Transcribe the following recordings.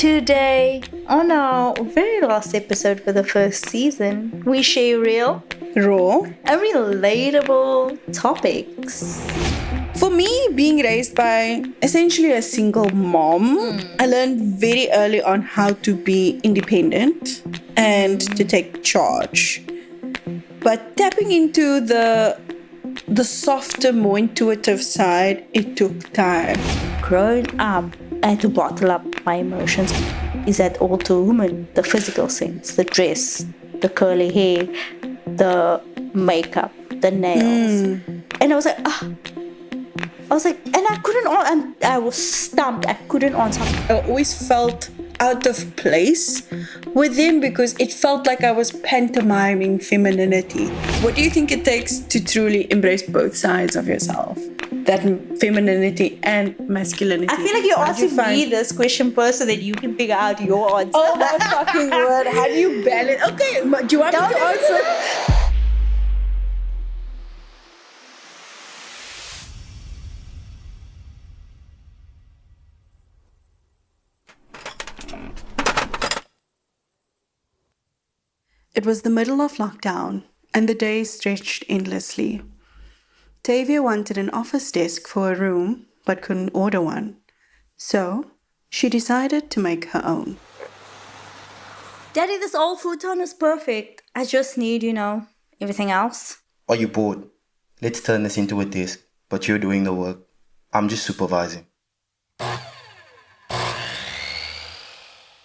Today, on our very last episode for the first season, we share real, Raw. and relatable topics. For me, being raised by essentially a single mom, I learned very early on how to be independent and to take charge. But tapping into the softer, more intuitive side, it took time. Growing up, I had to bottle up my emotions. Is that all to women? The physical sense, the dress, the curly hair, the makeup, the nails. And I was like, and I couldn't and I was stumped. I couldn't answer. I always felt out of place with them because it felt like I was pantomiming femininity. What do you think it takes to truly embrace both sides of yourself? That femininity and masculinity. I feel like you're asking me this question first so that you can figure out your answer. Oh my fucking word. How do you balance? Okay, do you want me to answer? It was the middle of lockdown, and the day stretched endlessly. Tavia wanted an office desk for her room, but couldn't order one. So, she decided to make her own. Daddy, this old futon is perfect. I just need, everything else. Are you bored? Let's turn this into a desk, but you're doing the work. I'm just supervising.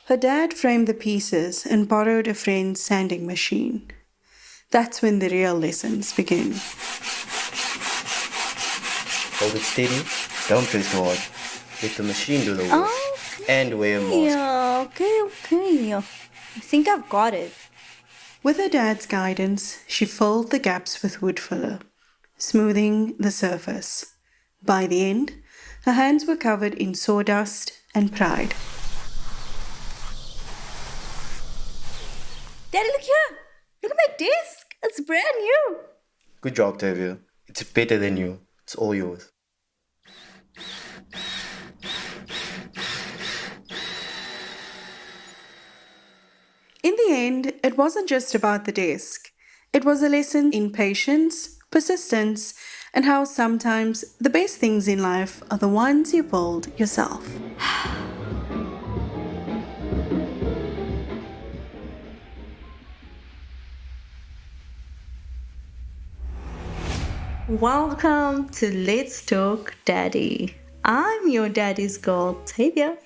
Her dad framed the pieces and borrowed a friend's sanding machine. That's when the real lessons begin. Hold it steady. Don't press too hard. Let the machine do the work. And wear a mask. Yeah, okay. I think I've got it. With her dad's guidance, she filled the gaps with wood filler, smoothing the surface. By the end, her hands were covered in sawdust and pride. Daddy, look here. Look at my desk. It's brand new. Good job, Tavia. It's better than you. It's all yours. In the end, it wasn't just about the desk. It was a lesson in patience, persistence, and how sometimes the best things in life are the ones you build yourself. Welcome to Let's Talk Daddy. I'm your daddy's girl, Tavia.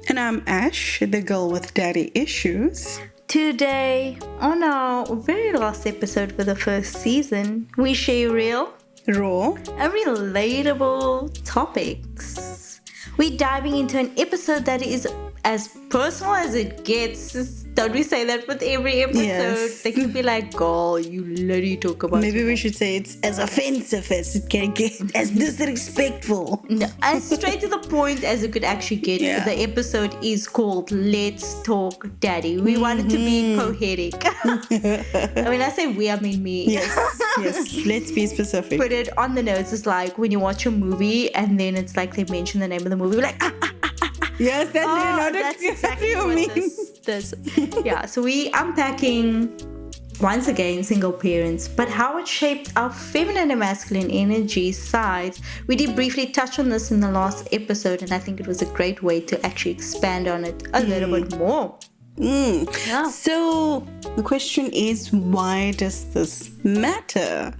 And I'm Ash, the girl with daddy issues. Today, on our very last episode for the first season, we share real, Raw. and relatable topics. We're diving into an episode that is as personal as it gets. Don't we say that with every episode? Yes. They can be like, girl, you literally talk about... Maybe we should say it's as offensive as it can get, as disrespectful. No, as straight to the point as it could actually get. Yeah. The episode is called Let's Talk Daddy. We wanted to be poetic. And when I say we, I mean me. Yes. Let's be specific. Put it on the notes. It's like when you watch a movie and then it's like they mention the name of the movie. We're like, Yes, that's exactly what this. Yeah, so we unpacking once again single parents, but how it shaped our feminine and masculine energy sides. We did briefly touch on this in the last episode, and I think it was a great way to actually expand on it a little bit more. Yeah. So the question is, why does this matter?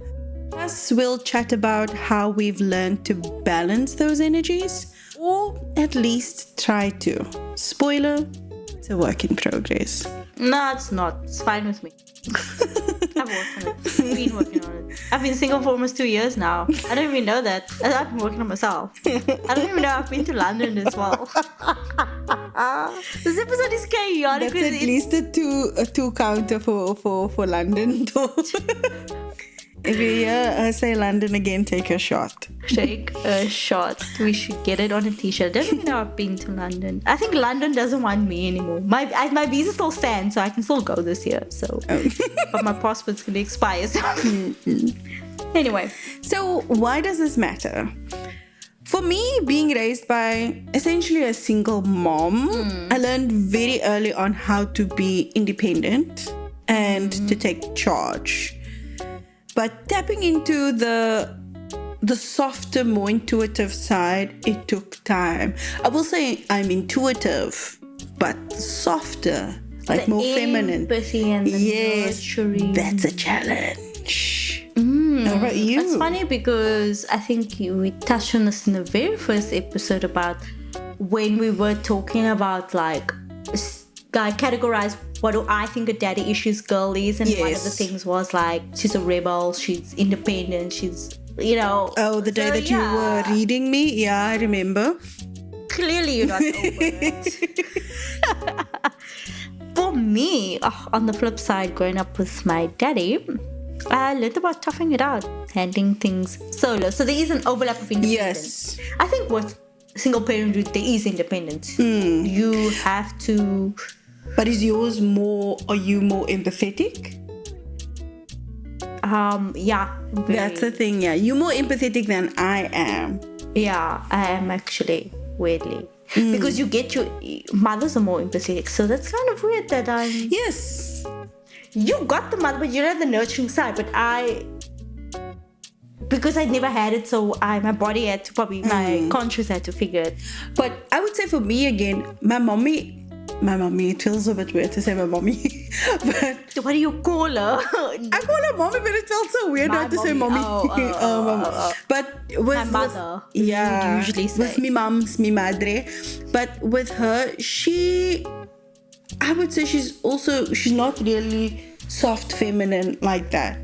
Plus, we'll chat about how we've learned to balance those energies, or at least try to. Spoiler, it's a work in progress. No, it's not. It's fine with me. I've worked on it. I've been working on it. I've been single for almost 2 years now. I don't even know that. I've been working on myself. I don't even know I've been to London as well. This episode is chaotic. That's at least a two counter for London though. If you hear her say London again, take a shot. Take a shot. We should get it on a t-shirt. I don't even know I've been to London. I think London doesn't want me anymore. My visa still stands, so I can still go this year. So, but my passport's gonna expire. So. Anyway, so why does this matter? For me, being raised by essentially a single mom, I learned very early on how to be independent and to take charge. But tapping into the softer, more intuitive side, it took time. I will say I'm intuitive, but softer, like The more feminine. empathy and the Yes, nurturing. that's a challenge. How about you? It's funny because I think we touched on this in the very first episode about when we were talking about like categorize what do I think a daddy issues girl is, and one of the Yes. things was like she's a rebel, she's independent, she's Oh, the day So, that you were reading me? Yeah, I remember. clearly you're not over it. For me, on the flip side, growing up with my daddy, I learned about toughing it out, handling things solo. So there is an overlap of independence. Yes. I think with single parenthood, there is independence. You have to. But are you more empathetic? Yeah. Very, That's the thing, yeah. You're more empathetic than I am. Yeah, I am actually, weirdly. Because you get your mothers are more empathetic. So that's kind of weird that I'm. Yes. You got the mother, but you don't have the nurturing side. But because I never had it, so my body had to my conscience had to figure it. But I would say for me again, my mommy, it feels a bit weird to say my mommy. But What do you call her? I call her mommy, but it felt so weird My not to say mommy. mommy. But with My mother, with, you yeah, would usually say. with mi madre. But with her, I would say she's not really soft feminine like that.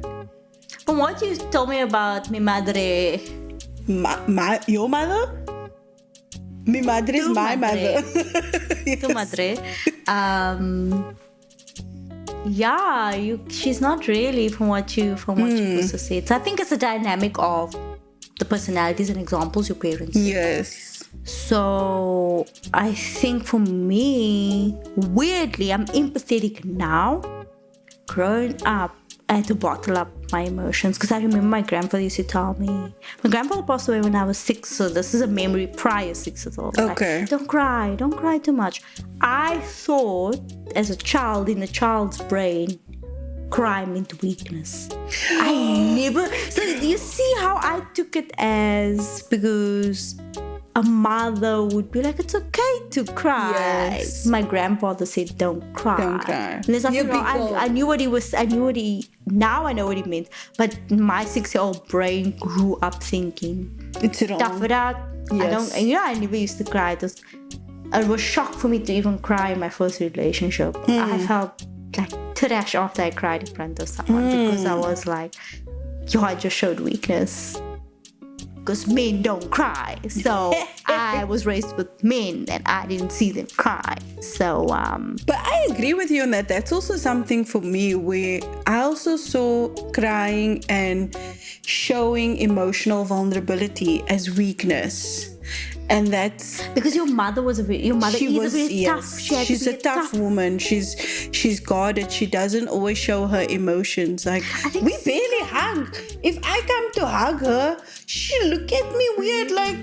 From what you told me about mi madre, Your mother? Mi madre is Tu my madre. mother. tu madre, she's not really from what you also said. So I think it's a dynamic of the personalities and examples your parents. Yes. So I think for me, weirdly, I'm empathetic now. Growing up, I had to bottle up my emotions because I remember my grandfather used to tell me. My grandfather passed away when I was 6, so this is a memory prior 6 years old. Okay. Like, don't cry too much. I thought as a child, in a child's brain, cry meant weakness. I never. So do you see how I took it as, because a mother would be like, it's okay to cry. Yes. My grandfather said, don't cry. Don't cry. And there's nothing You're wrong. big I knew what he was. Now I know what he meant. But my 6-year-old brain grew up thinking, It's wrong. tough it out. Yes. I never used to cry. It was shock for me to even cry in my first relationship. I felt like trash after I cried in front of someone because I was like, I just showed weakness. Because men don't cry. So I was raised with men and I didn't see them cry. So But I agree with you on that. That's also something for me where I also saw crying and showing emotional vulnerability as weakness. And that's because your mother is a very tough. She's a tough woman. She's guarded. She doesn't always show her emotions. Like, think we barely hug. If I come to hug her, she look at me weird. Like,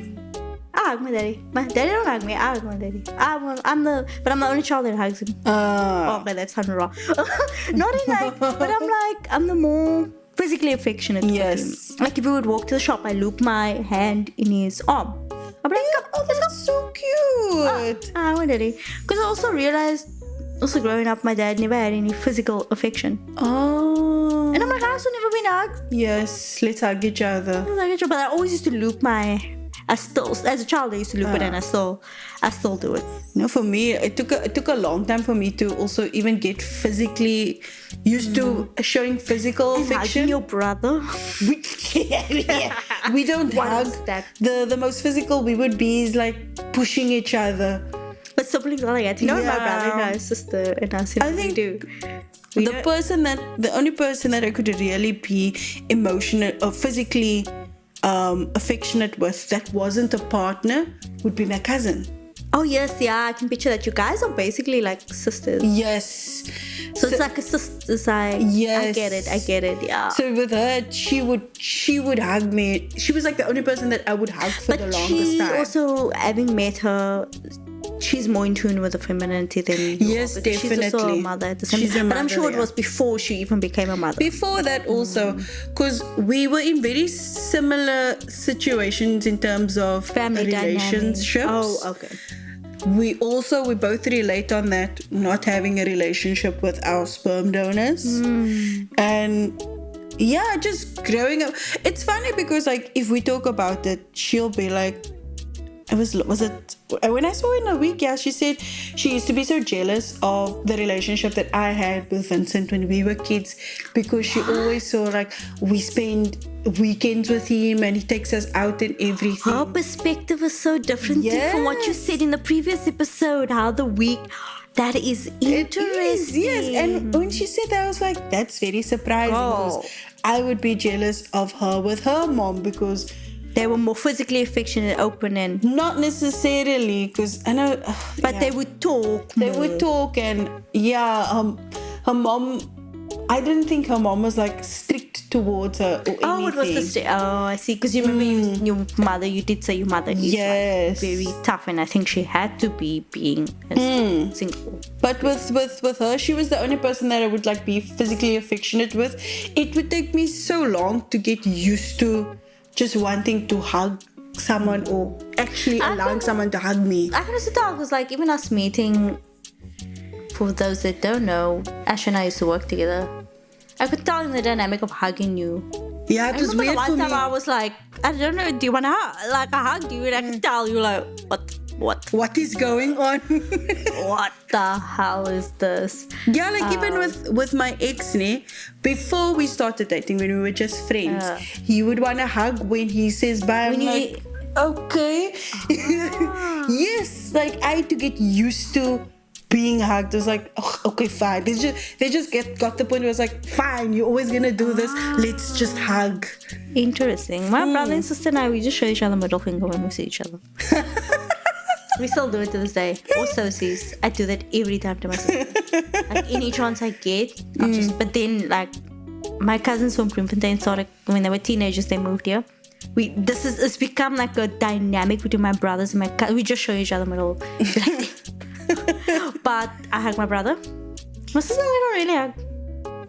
I hug my daddy. My daddy don't hug me. I hug my daddy. I'm the only child that hugs him. Okay, that sounded wrong. Not in like, but I'm the more physically affectionate. Yes. With him. Like if we would walk to the shop, I loop my hand in his arm. I'm like, oh, that's so cute. my daddy. Because I also realized, growing up, my dad never had any physical affection. Oh. And I'm like, I also never been hugged. Yes, let's hug each other. But I always used to loop as a child I used to loop it, and I still do it. No, for me, it took a long time for me to also even get physically used to showing physical And affection. hugging your brother. We don't What hug. is that? The most physical we would be is like pushing each other. But siblings are like that. You know, my Yeah. brother and my sister and us. I think do. The only person that I could really be emotional or physically affectionate with that wasn't a partner would be my cousin. Oh yes, yeah, I can picture that. You guys are basically like sisters. Yes. So it's like a sister side. Yes. I get it, yeah. So with her, she would hug me. She was like the only person that I would hug for the longest time. Also, having met her, she's more in tune with the femininity than you Yes, are, because definitely. She's also a mother at the same She's a time. But I'm mother, sure it yeah. was before she even became a mother. Before that also, because we were in very similar situations in terms of Family relationships. dynamics. Oh, okay. We both relate on that, not having a relationship with our sperm donors. And yeah, just growing up. It's funny because like if we talk about it, she'll be like, was it when I saw her in a week, yeah, she said she used to be so jealous of the relationship that I had with Vincent when we were kids, because she always saw like we spend weekends with him and he takes us out and everything. Her perspective is so different from what you Yes. said in the previous episode. How the week, that is interesting. Yes, and when she said that, I was like, that's very surprising. Oh. Because I would be jealous of her with her mom, because They were more physically affectionate, open, and not necessarily, because I know, but yeah. they would talk. They more. would talk, and yeah, her mom. I didn't think her mom was like strict towards her or anything. Oh, it was the I see. Because you remember your mother. You did say your mother is Yes. like very tough, and I think she had to be being a single. But with her, she was the only person that I would like be physically affectionate with. It would take me so long to get used to just wanting to hug someone or actually allowing someone to hug me. I can also tell because like even us meeting. For those that don't know, Ash and I used to work together. I could tell in the dynamic of hugging you. Yeah, it I was remember weird the for one me. time I was like, I don't know, do you want to hug? Like, I hugged you and I could tell you like, What is going on? what the hell is this? Yeah, like even with my ex, before we started dating, when we were just friends, he would want to hug when he says bye. I'm When like, okay. Yes, like I had to get used to being hugged. It was like, oh, okay, fine. They just got the point where it was like, fine, you're always gonna do this. Let's just hug. Interesting. My brother and sister and I, we just show each other middle finger when we see each other. We still do it to this day. Or socials. I do that every time to my sister. Like any chance I get, I'll just. But then, like, my cousins from Bloemfontein started when they were teenagers. They moved here. It's become like a dynamic between my brothers and my cousins. We just show each other middle. But I hug my brother. My sister, we don't really hug.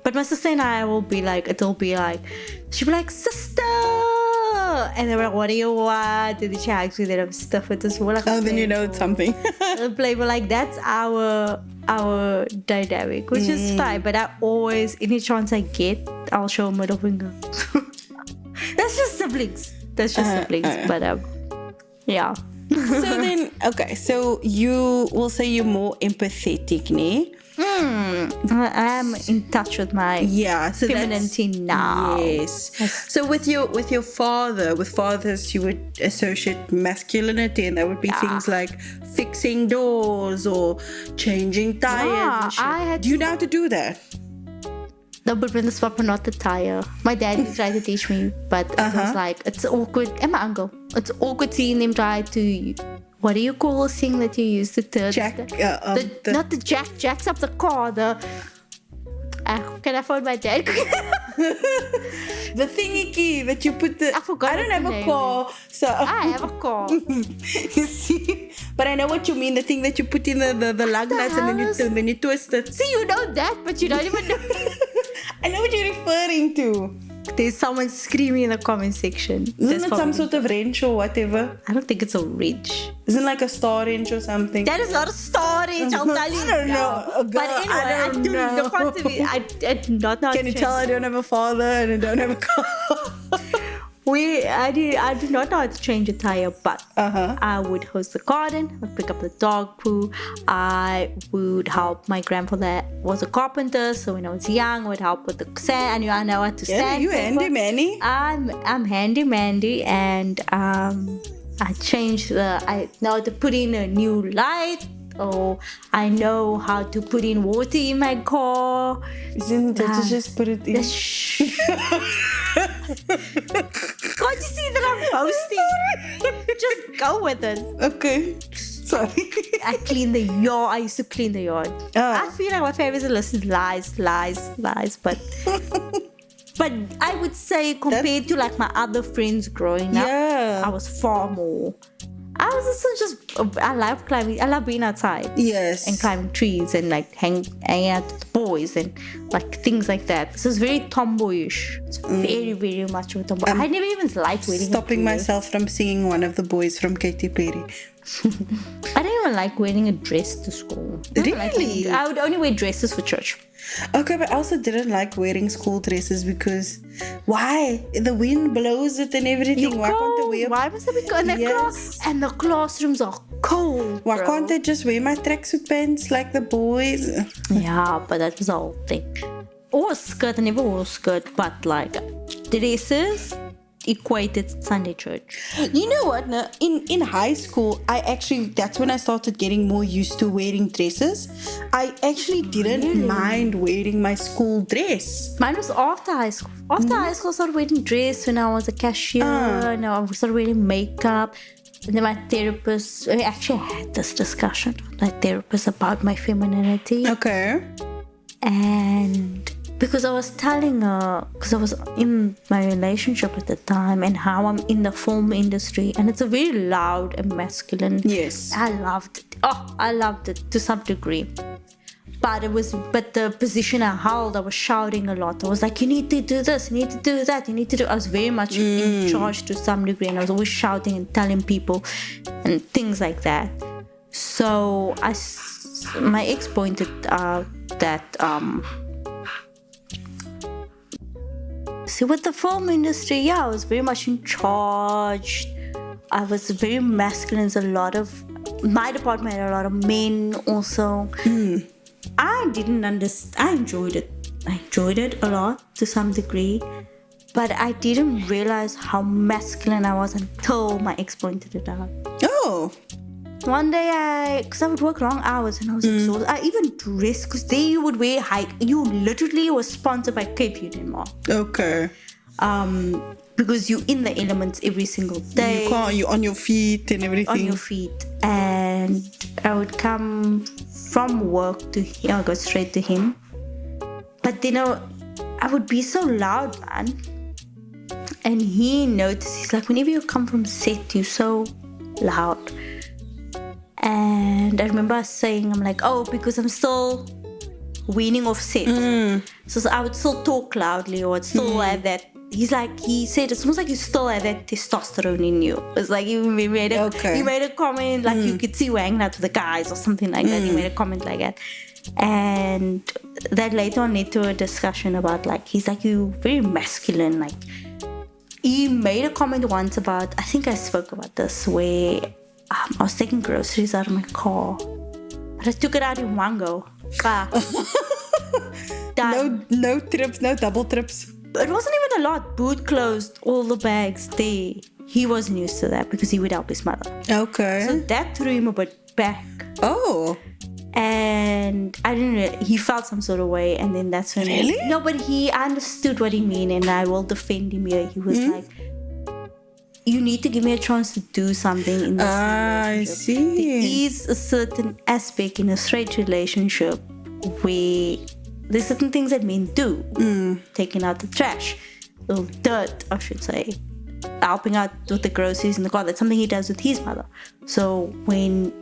But my sister and I will be like, she'll be like, sister. And they're like, what do you want? And then she hugs me, then I'm stuff with this. Like, Oh, then you know it's something. Play, but like that's our dynamic, which is fine. But I always, any chance I get, I'll show a middle finger. That's just siblings. But yeah. So then, okay, so you will say you're more empathetic, ne? I am in touch with my So femininity now. Yes. So with your father, with fathers, you would associate masculinity, and that would be things like fixing doors or changing tires. and shit. Do you know how to do that? No, but when the swap not the tire. My dad is trying to teach me, but it was like, it's awkward. And my uncle. It's awkward seeing them try to, what do you call this thing that you use to turn? Not the jack, jacks up the car. Can I phone my dad? The thingy key that you put I forgot I don't what have the a name car, so I have a car. you see, but I know what you mean. The thing that you put in the lug nuts and then you twist it. See, you know that, but you don't even know. I know what you're referring to. There's someone screaming in the comment section. Isn't it some sort of wrench or whatever? I don't think it's a wrench. Isn't it like a star wrench or something? That is not a storage, I'll tell you. I don't know. But anyway, I do know. I do not know. Can you tell I don't have a father and I don't have a car? I do not know how to change a tire, but I would host the garden, I'd pick up the dog poo, I would help. My grandfather was a carpenter, so when I was young I would help with the sand. I know how to sand. You handy manny. I'm handy mandy, and I know how to put in a new light, or I know how to put in water in my car. Isn't that to just put it in? Can't you see that I'm boasting? Just go with it. Okay. Sorry. I clean the yard. I used to clean the yard. I feel like my favorite list is lies, but I would say compared to like my other friends growing up, I was far more. I was also just, I love climbing. I love being outside. Yes. And climbing trees and like hanging out with the boys and like things like that. So it's very tomboyish. It's very, very much of a tomboy. I never even liked wearing Stopping myself from singing one of the boys from Katy Perry. I don't even like wearing a dress to school. Really? I would only wear dresses for church. Okay, but I also didn't like wearing school dresses because why? The wind blows it and everything. Why can't I wear? Why must I be cold? And the classrooms are cold. Why can't I just wear my tracksuit pants like the boys? Yeah, but that was the whole thing. Or a skirt. I never wore a skirt, but like dresses equated Sunday church. You know what? No, in high school, that's when I started getting more used to wearing dresses. I actually didn't mind wearing my school dress. Mine was after high school. After high school, I started wearing dress when I was a cashier. And I started wearing makeup. And then my therapist, I actually had this discussion with my therapist about my femininity. Okay. And because I was telling her, because I was in my relationship at the time and how I'm in the film industry and it's a very loud and masculine. Yes. I loved it. I loved it to some degree. But the position I held, I was shouting a lot. I was like, you need to do this, you need to do that, you need to do. I was very much in charge to some degree and I was always shouting and telling people and things like that. So my ex pointed out that see, with the film industry, I was very much in charge. I was very masculine. My department had a lot of men also. I didn't understand. I enjoyed it. I enjoyed it a lot to some degree. But I didn't realize how masculine I was until my ex pointed it out. Oh. One day, because I would work long hours and I was exhausted. I even dressed, because there you would wear you literally were sponsored by Cape Denmark. Okay. Because you're in the elements every single day. You're on your feet and everything. On your feet. And I would come from work to him. I would go straight to him. But then I would be so loud, man. And he noticed, he's like, whenever you come from set, you're so loud. And I remember saying, I'm like, because I'm still weaning off set. So I would still talk loudly or I'd still have that. He said, it's almost like you still have that testosterone in you. It's like you made a comment, like you could see you hanging out with the guys or something like that. He made a comment like that. And that later on led to a discussion about he's like, you very masculine. Like, he made a comment once about, I think I spoke about this, where I was taking groceries out of my car. But I took it out in one go. No trips, no double trips. It wasn't even a lot. Boot closed, all the bags there. He wasn't used to that because he would help his mother. Okay. So that threw him a bit back. Oh. And I didn't really, he felt some sort of way, and then that's when no, but he understood what he mean, and I will defend him here. He was like, you need to give me a chance to do something in this I see. There is a certain aspect in a straight relationship where there's certain things that men do. Taking out the trash, or dirt, I should say. Helping out with the groceries in the car. That's something he does with his mother. So when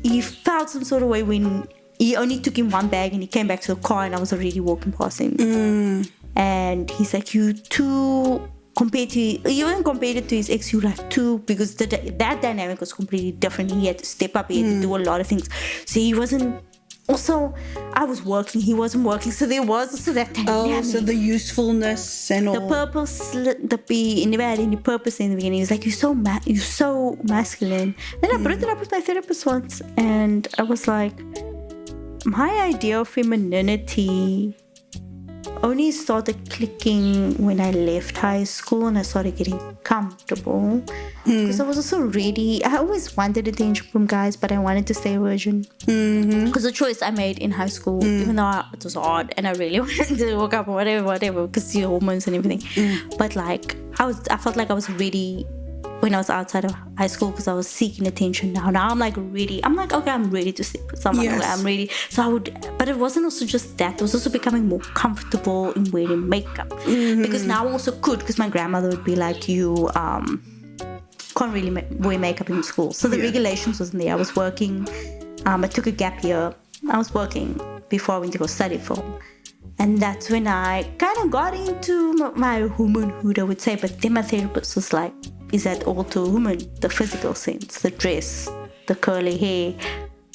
he felt some sort of way when he only took him one bag and he came back to the car and I was already walking past him. And he's like, you too... even compared it to his ex, you like too, because that dynamic was completely different. He had to step up, he had to do a lot of things. So he wasn't. Also, I was working, he wasn't working, so there was also that dynamic. So the usefulness and all. The purpose, he never had any purpose in the beginning. He's like, you're so masculine. Then I brought it up with my therapist once, and I was like, my idea of femininity only started clicking when I left high school and I started getting comfortable, because I was also ready. I always wanted attention from guys, but I wanted to stay a virgin, because the choice I made in high school, even though it was hard and I really wanted to work up or whatever, because the hormones and everything, but I felt like I was ready when I was outside of high school because I was seeking attention. Now I'm like ready. I'm like, okay, I'm ready to sleep with someone. Yes. Okay, I'm ready. So I would, but it wasn't also just that. It was also becoming more comfortable in wearing makeup because now I also could, because my grandmother would be like, you can't really wear makeup in school. So the regulations wasn't there. I was working. I took a gap year. I was working before I went to go study film. And that's when I kind of got into my womanhood, I would say. But then my therapist was like, is that all to a woman? The physical sense, the dress, the curly hair,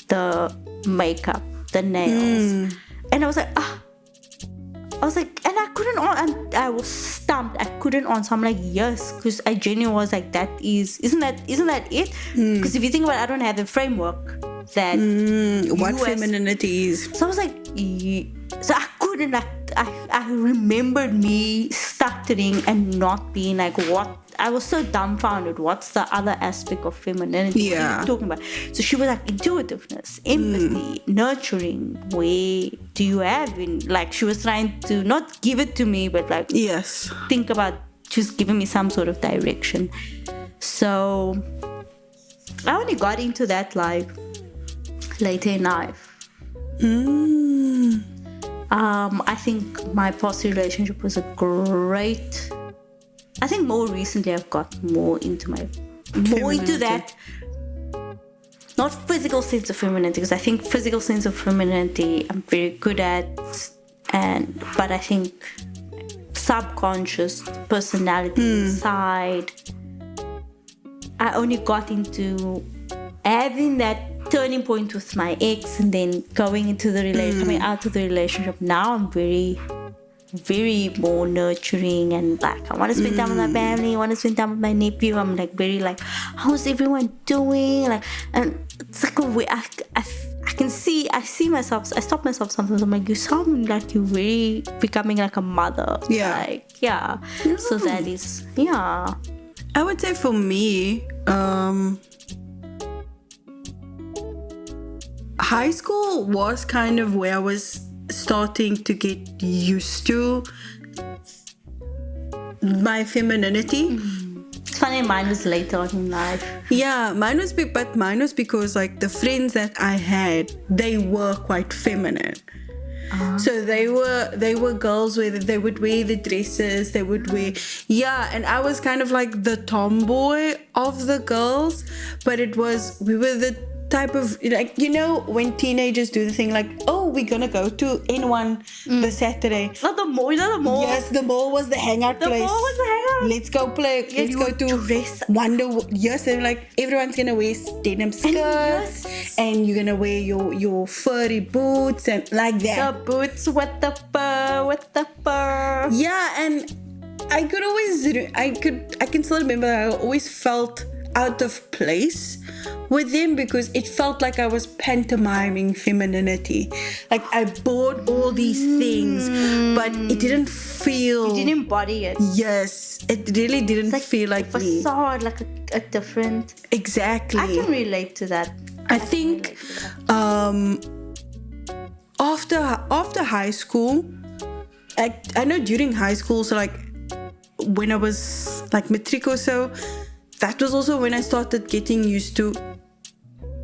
the makeup, the nails. And I was like, and I couldn't, and I was stumped. I couldn't answer. I'm like, yes, because I genuinely was like, isn't that it? Because if you think about it, I don't have the framework that what femininity is. So I was like, so I couldn't. I remembered me stuttering and not being like, what? I was so dumbfounded. What's the other aspect of femininity? Yeah. What are you talking about? So she was like, intuitiveness, empathy, nurturing. Where do you have in? Like, she was trying to not give it to me, but like, yes, think about just giving me some sort of direction. So I only got into that like later in life. I think my past relationship was a great. I think more recently I've got more into that. Not physical sense of femininity, because I think physical sense of femininity I'm very good at, but I think subconscious personality side, I only got into having that turning point with my ex and then going into the coming out of the relationship. Now I'm very, very more nurturing and like I want to spend time with my family, I want to spend time with my nephew. I'm like very like, how's everyone doing? Like, and it's like a way I see myself. I stop myself sometimes. I'm like, you sound like you're very becoming like a mother. Yeah. Like, yeah. So that is, yeah. I would say for me, high school was kind of where I was starting to get used to my femininity. It's funny, mine was later on in life. Yeah, mine was because like the friends that I had, they were quite feminine. So they were girls where they would wear the dresses, they would wear, and I was kind of like the tomboy of the girls, but we were the type of, like, you know, when teenagers do the thing like, oh, we're gonna go to N1 this Saturday. Not the mall. Yes, the mall was the hangout place. The mall was the hangout. Let's go play. Yeah, let's go to dress. Yes, and like everyone's gonna wear denim skirts, and you're gonna wear your furry boots and like that. The boots with the fur. Yeah, and I can still remember I always felt out of place with them because it felt like I was pantomiming femininity. Like I bought all these things, but it didn't feel. You didn't embody it. Yes, it really didn't feel like a me. facade, like a different. Exactly. I can relate to that. I think after high school, I know during high school, so like when I was like matric or so, that was also when I started getting used to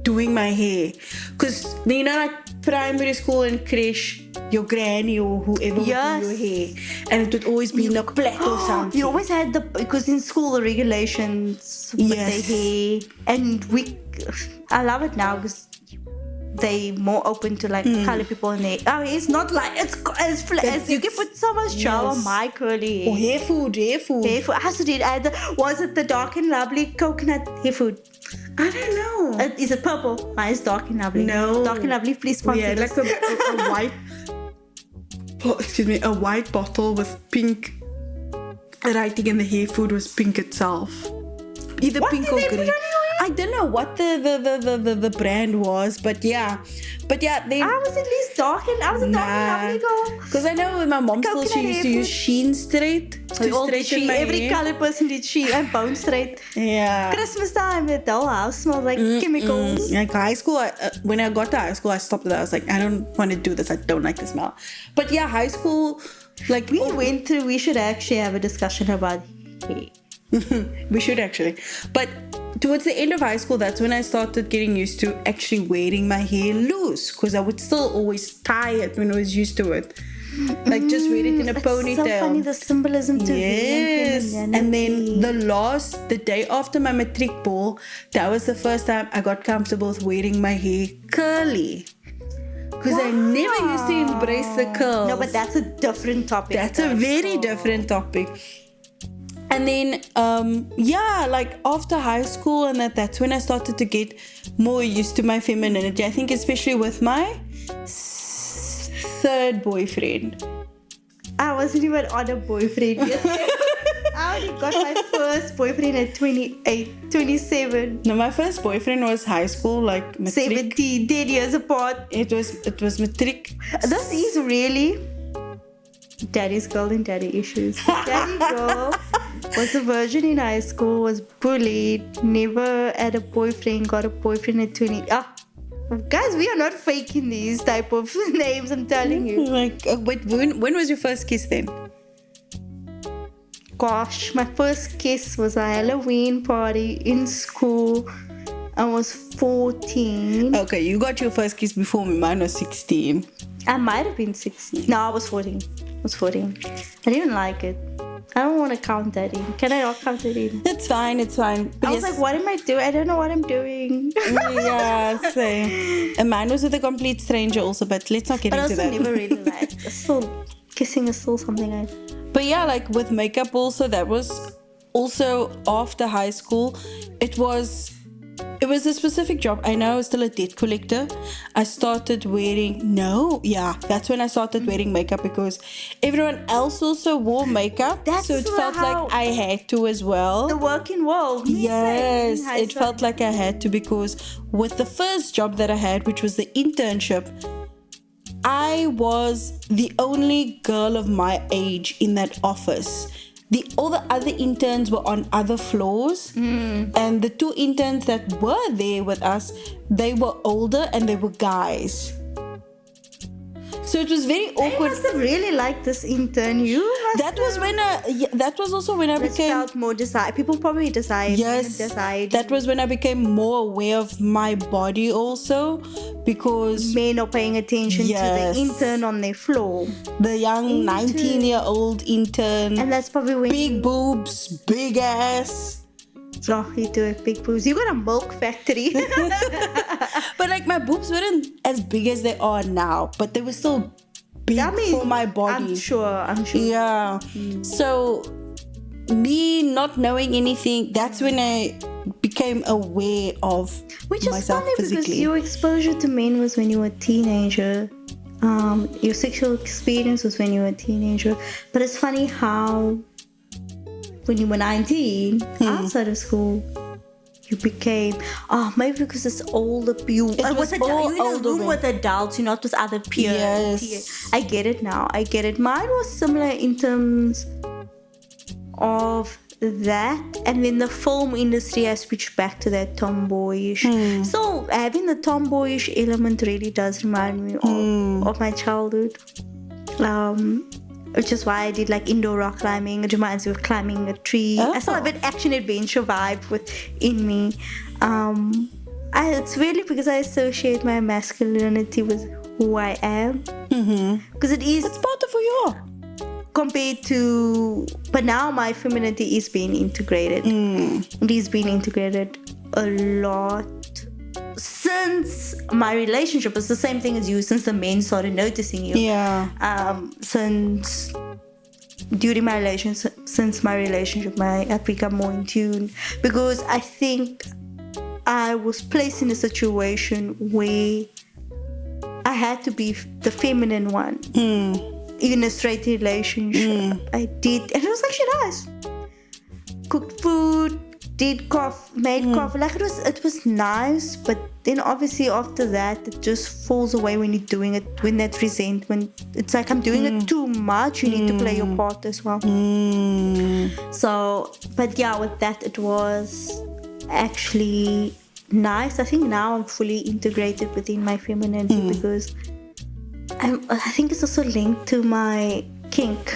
doing my hair. Because, you know, like primary school and creche, your granny or whoever would do your hair. And it would always be in a plait or something. You always had because in school the regulations with the hair. And I love it now because they more open to like color people in there. Oh, it's not like it's you can put so much gel on my curly hair. Oh, hair food. I also did. Was it the dark and lovely coconut hair food? I don't know. Is it purple? Mine is dark and lovely. No. Dark and lovely, please sponsor like a white. A white bottle with pink writing, and the hair food was pink itself. Either What pink did or they put green. on your hair? I don't know what the brand was, but yeah, they. I was at least dark and lovely girl. Because I know with my mom still she used to use Sheen Straight to straighten my every hair. colored person did Sheen and Bone Straight. Yeah. Christmas time, the doll house smelled like chemicals. Like high school, when I got to high school, I stopped with that. I was like, I don't want to do this. I don't like the smell. But yeah, high school, like We should actually have a discussion about hair. We should actually. But towards the end of high school, that's when I started getting used to actually wearing my hair loose, because I would still always tie it when I was used to it. Like just wear it in a ponytail. It's so funny, the symbolism to yes. being And then the day after my matric ball, that was the first time I got comfortable with wearing my hair curly. Because I never used to embrace the curls. No, but that's a different topic. That's a very different topic. And then, like after high school and that's when I started to get more used to my femininity. I think especially with my third boyfriend. I wasn't even on a boyfriend yet. I only got my first boyfriend at 28, 27. No, my first boyfriend was high school, like matric. 17, 10 years apart. It was matric. This is really daddy's girl and daddy issues. Daddy girl was a virgin in high school, was bullied, never had a boyfriend, got a boyfriend at 20. Guys, we are not faking these type of names, I'm telling you. Like, wait, when was your first kiss then? Gosh, my first kiss was a Halloween party in school. I was 14. Okay, you got your first kiss before me. Mine was 16. I might have been 16. No, I was 14. I didn't like it. I don't want to count that in. Can I not count it in? It's fine. But I was like, what am I doing? I don't know what I'm doing. Yeah, same. And mine was with a complete stranger also, but let's not get into that. But I also never really liked. Kissing is still something I... But yeah, like with makeup also, that was also after high school. It was a specific job. I know I was still a debt collector. I started wearing... that's when I started wearing makeup, because everyone else also wore makeup. So it felt like I had to as well. The working world. Yes, it felt like I had to, because with the first job that I had, which was the internship, I was the only girl of my age in that office. All the other interns were on other floors, and the two interns that were there with us, they were older and they were guys. So it was very awkward. You must have really liked this intern. That was also when I became... felt more decide. People probably decide. Yes, that was when I became more aware of my body also, because... Men are paying attention to the intern on their floor. The young 19-year-old intern. And that's probably when... Big boobs, big ass. Oh, you do have big boobs. You got a milk factory. But like my boobs weren't as big as they are now, but they were still big for my body. I'm sure. Yeah. So me not knowing anything, that's when I became aware of myself physically. Because your exposure to men was when you were a teenager. Your sexual experience was when you were a teenager. But it's funny how when you were 19, outside of school, you became, maybe because it's older. You're in a room with adults, you're not with other peers. Yes. I get it now. Mine was similar in terms of that, and then the film industry, I switched back to that tomboyish. So having the tomboyish element really does remind me of my childhood. Which is why I did like indoor rock climbing. It reminds me of climbing a tree. I still have an action adventure vibe within me. It's really because I associate my masculinity with who I am. Because it's part of who you are. Compared to... But now my femininity is being integrated. It is being integrated a lot. Since my relationship, it's the same thing as you, since the men started noticing you. Since my relationship, I've become more in tune, because I think I was placed in a situation where I had to be the feminine one in a straight relationship. I did, and it was actually nice. Cooked food, made coffee. Like it was nice, but then obviously after that it just falls away when you're doing it, when that resentment, it's like I'm doing it too much. You need to play your part as well. So, but yeah, with that it was actually nice. I think now I'm fully integrated within my femininity, because I think it's also linked to my kink.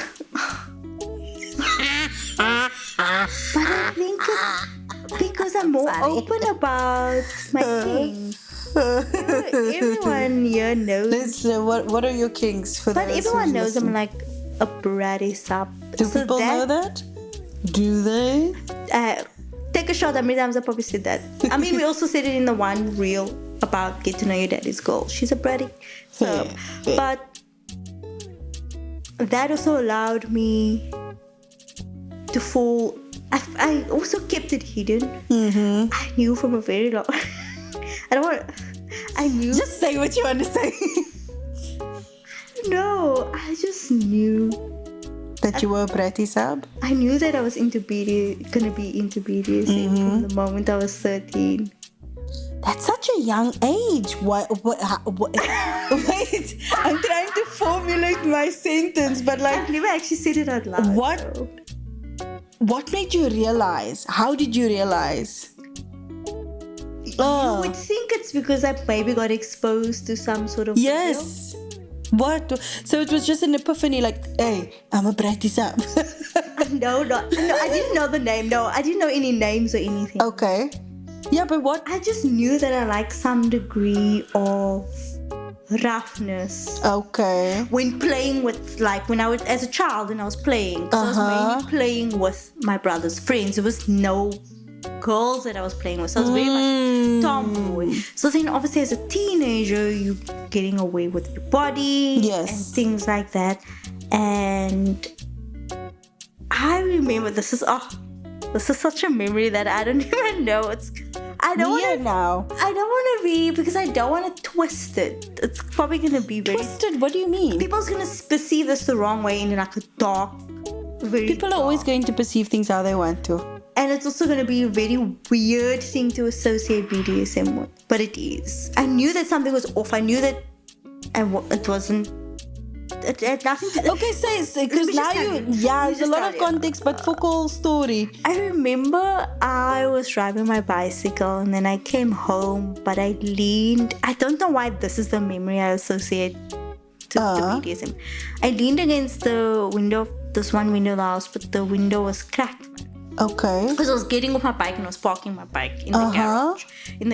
But I think it's because I'm more open about my things. Everyone here knows. What are your kinks for But those everyone who's knows I'm listening? like a bratty sub. Do people know that? Do they? Take a shot. How many times I probably said that? I mean, we also said it in the one reel about get to know your daddy's girl. She's a bratty sub. Fair. But that also allowed me to fall. I also kept it hidden. I knew from a very long. I knew. Just say what you want to say. No, I just knew. That you were a bratty sub? I knew that I was gonna be into BDSM from the moment I was 13. That's such a young age. What? Wait, I'm trying to formulate my sentence, but like, I've never actually said it out loud. What? though. what made you realize? How did you realize? You would think it's because I maybe got exposed to some sort of Yes. What? So it was just an epiphany, like, hey, I'm a bratty sub. video. No, I didn't know the name. No, I didn't know any names or anything. Okay. Yeah, but what? I just knew that I like some degree of roughness Okay. when playing with, like, when I was as a child and I was playing. 'Cause I was mainly playing with my brother's friends. There was no girls that I was playing with, so I was very much tomboy. So then, obviously, as a teenager, you getting away with your body Yes. and things like that. And I remember this is such a memory that I don't even know. I don't Weird want now. to be, because I don't want to twist it. It's probably gonna be very. Twisted? What do you mean? People's gonna perceive this the wrong way in like a dark. Very People are always dark. going to perceive things how they want to. And it's also going to be a very weird thing to associate BDSM with. But it is. I knew that something was off. I knew that it wasn't. It had nothing to. Okay, say because Let me now just tell you. you. Yeah, Let me there's a just lot tell of you. context, but for full story. I remember I was driving my bicycle and then I came home, but I leaned. I don't know why this is the memory I associate to BDSM. I leaned against the window of this one window of the house, but the window was cracked. Okay. Because I was getting off my bike and I was parking my bike in the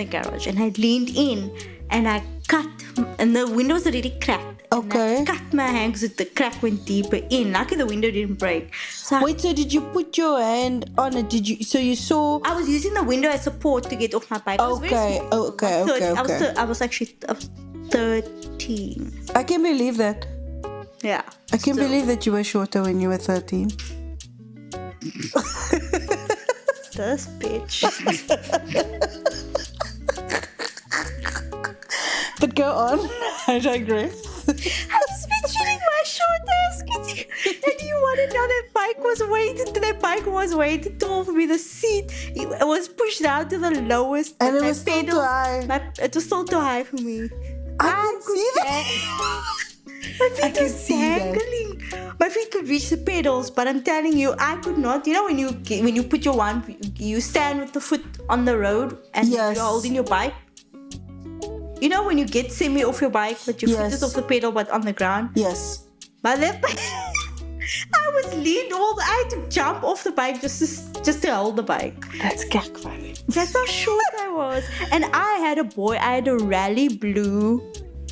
garage, and I leaned in and I cut, and the window was already cracked. Okay. And I cut my hand because the crack went deeper in. Lucky the window didn't break. So Wait, so did you put your hand on it? Did you? So you saw? I was using the window as support to get off my bike. It was very Okay. small. Okay. Okay. I was 13. I can believe that. Yeah. I can believe that you were shorter when you were 13. This bitch. But go on. I digress. I was mentioning my short ass, and you want to know that bike was way too tall for me. The seat, it was pushed down to the lowest, And it my was still too pedals- high. It was still too high for me. I can see that. My I feet can were see that. dangling. My feet could reach the pedals, but I'm telling you, I could not. You know when you put you stand with the foot on the road and Yes. you're holding your bike. You know when you get semi off your bike, but your foot Yes. is off the pedal but on the ground. Yes. My left bike, I was leaned over. I had to jump off the bike just to hold the bike. That's cack funny. That's how short I was. And I had a rally blue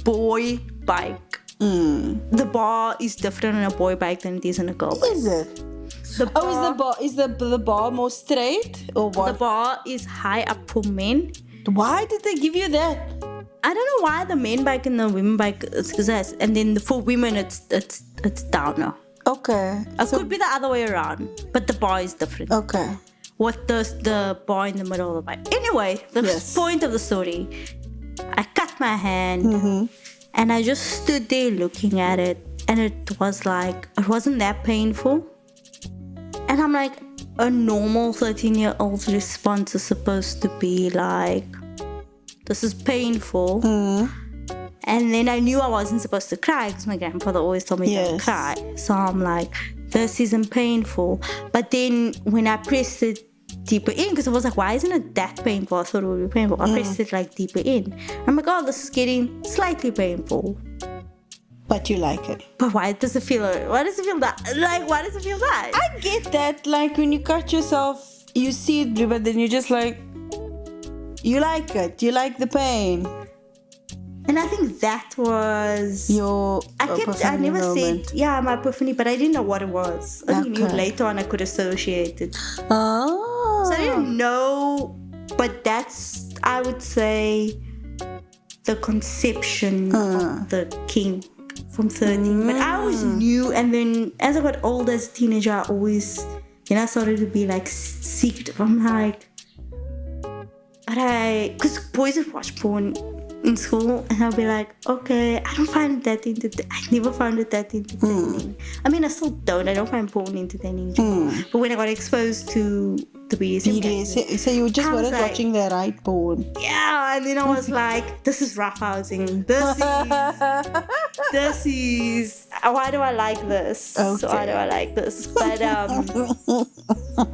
boy bike. The bar is different on a boy bike than it is on a girl bike. Is it? The Is the bar more straight or the what? bar is high up for men. Why did they give you that? I don't know why the men bike and the women bike is possessed, and then for women it's down now. Okay. It could be the other way around, but the bar is different. Okay. With the bar in the middle of the bike. Anyway, the Yes. point of the story, I cut my hand and I just stood there looking at it, and it wasn't that painful. And I'm like, a normal 13-year-old's response is supposed to be like, this is painful. And then I knew I wasn't supposed to cry because my grandfather always told me don't Yes. cry. So I'm like, this isn't painful. But then when I pressed it deeper in, because I was like, why isn't it that painful? I thought it would be painful. I pressed it like deeper in. I'm like, oh, this is getting slightly painful. but you like it. But why does it feel? Why does it feel that? Like, why does it feel that? I get that. Like when you cut yourself, you see it blue, but then you're just like, you like it. You like the pain. And I think that was Your I never moment. said my epiphany, but I didn't know what it was. Only knew Okay. later on I could associate it. Oh. So I didn't know, but that's, I would say, the conception of the king from 13. But I always knew, and then as I got older as a teenager, I always, I started to be like secretive. I'm like, because boys would watch porn in school, and I'll be like, okay, I don't find it that entertaining. I never found it that entertaining. I mean, I still don't. I don't find porn entertaining. But when I got exposed to the BDSM, So you just I was weren't like- watching the right porn. yeah, and then I was like, this is roughhousing. This is, why do I like this? So why do I like this? But,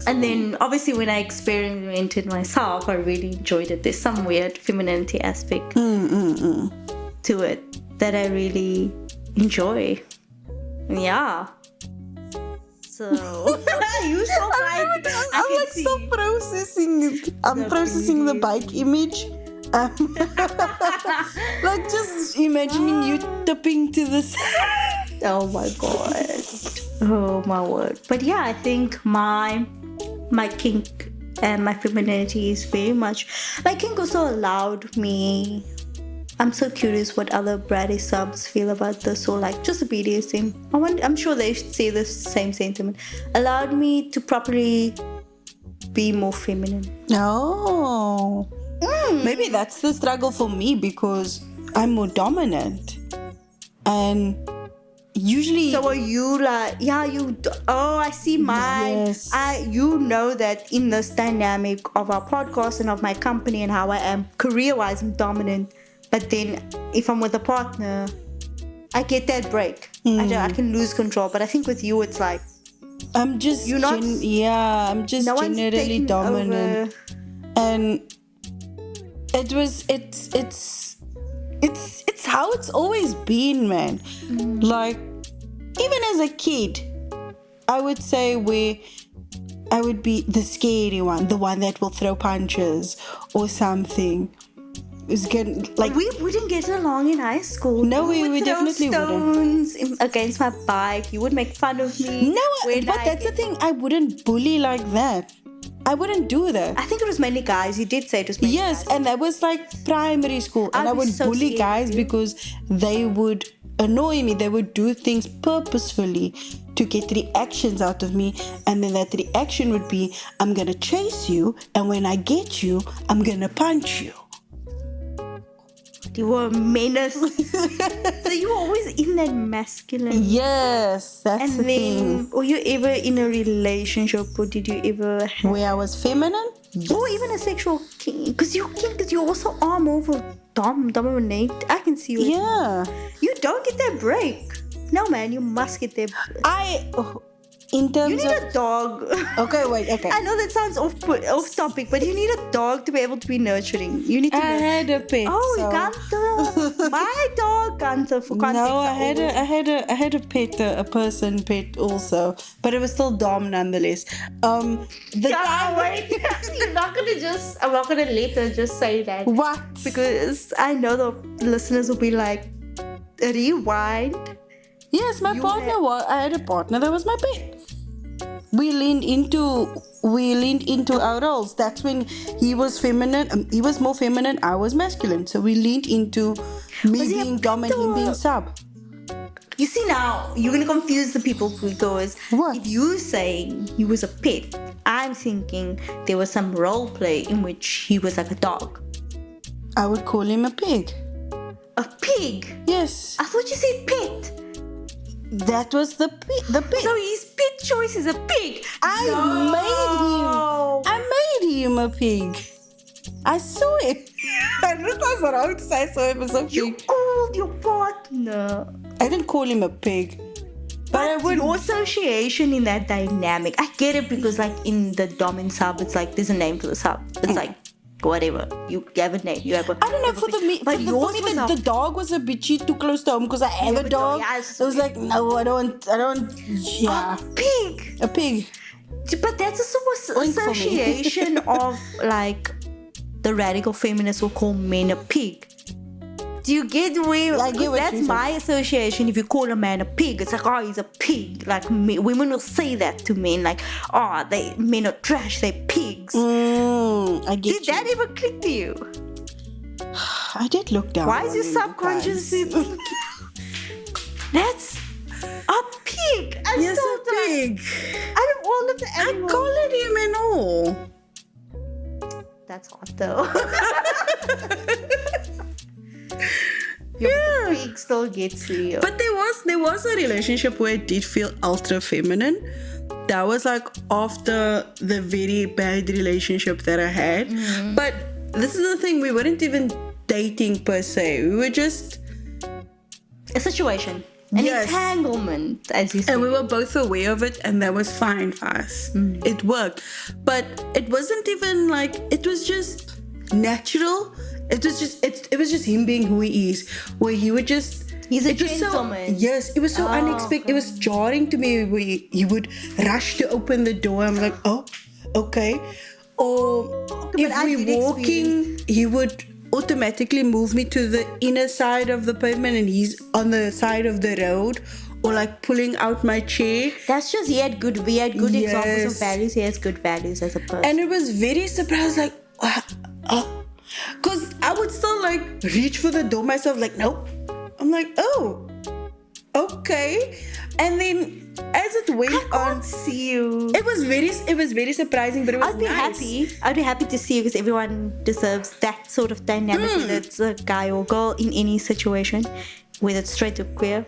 and then obviously when I experimented myself, I really enjoyed it. There's some weird femininity aspect to it that I really enjoy. Yeah. So, you so right. I'm like still processing it. I'm processing the bike image. Like just imagining you tipping to the side. Oh my god. Oh my word. But yeah, I think my kink and my femininity is very much, my kink also allowed me, I'm so curious what other bratty subs feel about this, or like just the BDSM. I'm sure they say the same sentiment. Allowed me to properly be more feminine. No. Maybe that's the struggle for me because I'm more dominant. And usually... So are you like, I see mine. Yes. You know that in this dynamic of our podcast and of my company and how I am career-wise, I'm dominant. But then if I'm with a partner, I get that break. I can lose control. But I think with you, it's like, I'm just You're not- I'm just no one's generally taking dominant. over. And it's how it's always been, man. Like even as a kid, I would say I would be the scary one, the one that will throw punches or something. It's good, like We wouldn't get along in high school. No, You we would throw definitely stones against my bike. You would make fun of me. no, when but I that's the get- thing. I wouldn't bully like that. I wouldn't do that. I think it was mainly guys. You did say it was mainly Yes, guys. and that was like primary school, and I'd I be would so bully scared guys of you. because they would annoy me. They would do things purposefully to get reactions out of me, and then that reaction would be, I'm gonna chase you, and when I get you, I'm gonna punch you. You were a menace. So you were always in that masculine. Yes, that's And the thing. then, were you ever in a relationship, or did you ever have, Where I was feminine? or even a sexual kink? Because you also are more of a dominate. I can see you. Yeah. You don't get that break. No, man, you must get that. In terms You need of... a dog. Okay, wait, okay. I know that sounds off topic, but you need a dog to be able to be nurturing. You need to. I had a pet. Oh, so- Gunther. My dog, Gunther, for context. No, I had a pet, a person pet also, but it was still dom nonetheless. Wait. I'm not gonna let her just say that. What? Because I know the listeners will be like, rewind. Yes, my partner was. I had a partner that was my pet. We leaned into our roles. That's when he was feminine. He was more feminine. I was masculine. So we leaned into me Was he a being pet dom and him or- being sub. You see now, you're gonna confuse the people because What? if you saying he was a pet, I'm thinking there was some role play in which he was like a dog. I would call him a pig. A pig? Yes, I thought you said pet. that was the pig. So his pet choice is a pig. I made him a pig. I saw it. I know that's what I would say. I saw him as a You pig. called your partner. I didn't call him a pig, but I would. Your association in that dynamic, I get it because like in the dom and sub, it's like there's a name for the sub. It's like whatever. You have a name. You have a. I don't know, for me, the dog was a bit too close to home because I have a dog. Yeah, I was like, no, I don't, yeah. Pig. A pig. But that's a association of like the radical feminists will call men a pig. Do you get where? I get what that's you're my association. If you call a man a pig, it's like, oh, he's a pig. Like women will say that to men, like, oh, men are trash. They're pigs. I get Did that ever click to you? I did look down. Why is your subconscious thinking that's a pig? I'm yes, so a pig. Out of all of the animals, I call it him and all. that's hot though. Yeah. The pig still gets you. But there was a relationship where it did feel ultra feminine. That was like after the very bad relationship that I had. Mm-hmm. But this is the thing, we weren't even dating per se. We were just a situation. An entanglement, as you said. And we were both aware of it, and that was fine for us. It worked. But it wasn't even like, it was just natural. It was just him being who he is, where he would just... He's a gentleman. It was so unexpected. It was jarring to me where he would rush to open the door. I'm like, oh, okay. Or if we're walking, he would automatically move me to the inner side of the pavement and he's on the side of the road, or like pulling out my chair. That's just, we had good examples of values. He has good values as a person. And it was very surprised, like, because I would still like reach for the door myself, like, nope. I'm like, oh, okay. And then as it went on, see you. It was very surprising, but it was nice. I'd be happy to see you because everyone deserves that sort of dynamic, whether it's a guy or girl in any situation, whether it's straight or queer.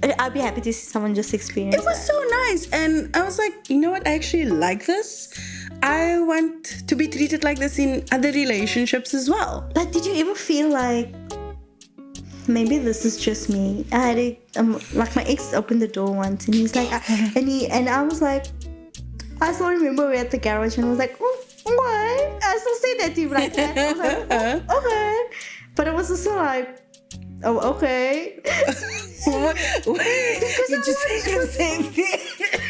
I'd be happy to see someone just experience it. It was so nice, and I was like, you know what? I actually like this. I want to be treated like this in other relationships as well. But did you ever feel like, maybe this is just me? I had it, like my ex opened the door once and he's like, and I was like, I still remember we were at the garage and I was like, oh, what? I still say that to you like that. I was like, oh, okay. But it was also like, oh, okay. What? You just said the same thing.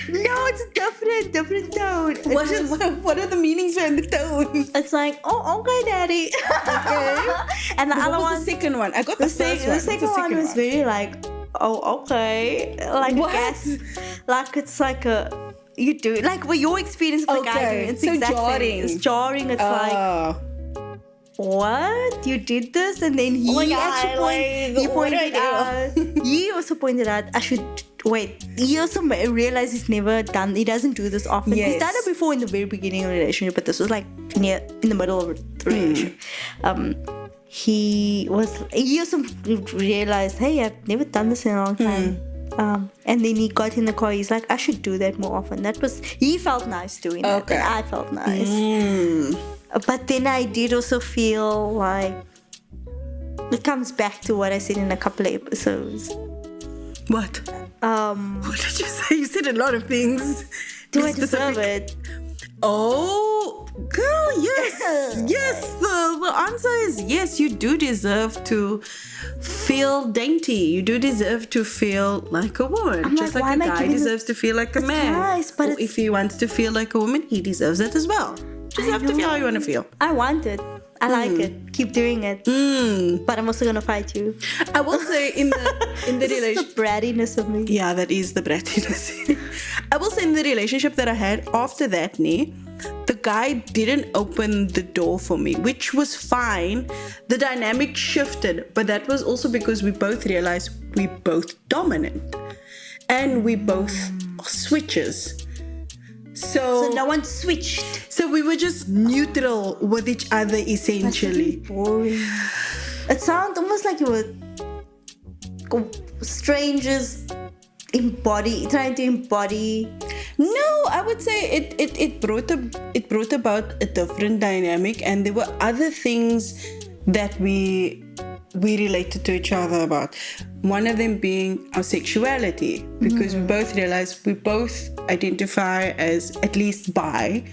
No, it's a different tone. What are the meanings behind the tone? It's like, oh, okay, daddy. Okay. And the other one, the second one. I got the first one. The second one was very like, oh, okay. Like what? Gas, like it's like a, you do it. Like what your experience with the guy doing. It's so jarring. It's jarring. It's like, what? You did this? And then he pointed out. He also pointed out, I should wait. He also realized he doesn't do this often. Yes. He's done it before in the very beginning of the relationship, but this was like in the middle of the relationship. He also realized, hey, I've never done this in a long time. And then he got in the car. He's like, I should do that more often. He felt nice doing that, and I felt nice. But then I did also feel like it comes back to what I said in a couple of episodes. What? What did you say? You said a lot of things. Do I deserve it? Oh, girl, yes. Yes, the answer is yes. You do deserve to feel dainty. You do deserve to feel like a woman. Just like a guy deserves to feel like a man. Nice, but if he wants to feel like a woman, he deserves it as well. Just have to feel how you want to feel. I want it. I like it. Keep doing it. But I'm also gonna fight you. I will say in the relationship, the brattiness of me. Yeah, that is the brattiness. I will say in the relationship that I had after that, the guy didn't open the door for me, which was fine. The dynamic shifted, but that was also because we both realized we're both dominant and we both are switchers. So no one switched. So we were just neutral with each other, essentially. That's really boring. It sounds almost like you were strangers trying to embody. No, I would say it brought about a different dynamic, and there were other things that we related to each other about. One of them being our sexuality, because we both realized we both identify as at least bi,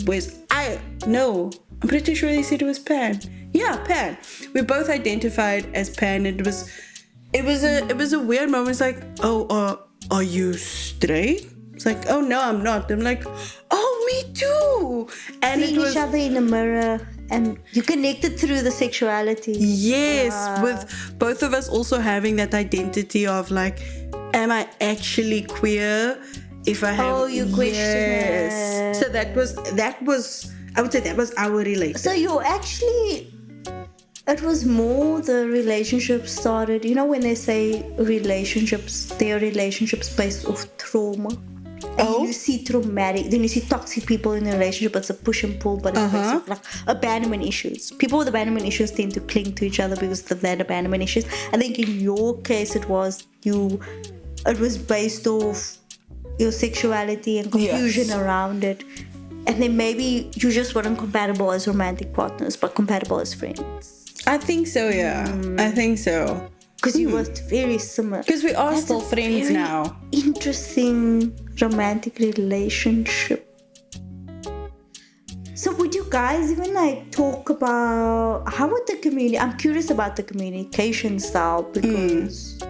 whereas I know I'm pretty sure they said it was pan. Yeah, pan. We both identified as pan. It was a weird moment. It's like, oh, are you straight? It's like, oh no, I'm not. I'm like, oh, me too. And Seeing it was each other in the mirror, and you connected through the sexuality. yes, with both of us also having that identity of like, am I actually queer? If I have, Oh, you question it. So that was. I would say that was our relationship. So you actually, it was more the relationship started. You know when they say relationships, they are relationships based off trauma. And you see traumatic, then you see toxic people in a relationship. It's a push and pull, but it's based off like abandonment issues. People with abandonment issues tend to cling to each other because of that abandonment issues. I think in your case, it was based off your sexuality and confusion around it. And then maybe you just weren't compatible as romantic partners, but compatible as friends. I think so, yeah. I think so. Because you were very similar. Because we are still friends now. Interesting romantic relationship. So would you guys even like talk about how would the community? I'm curious about the communication style because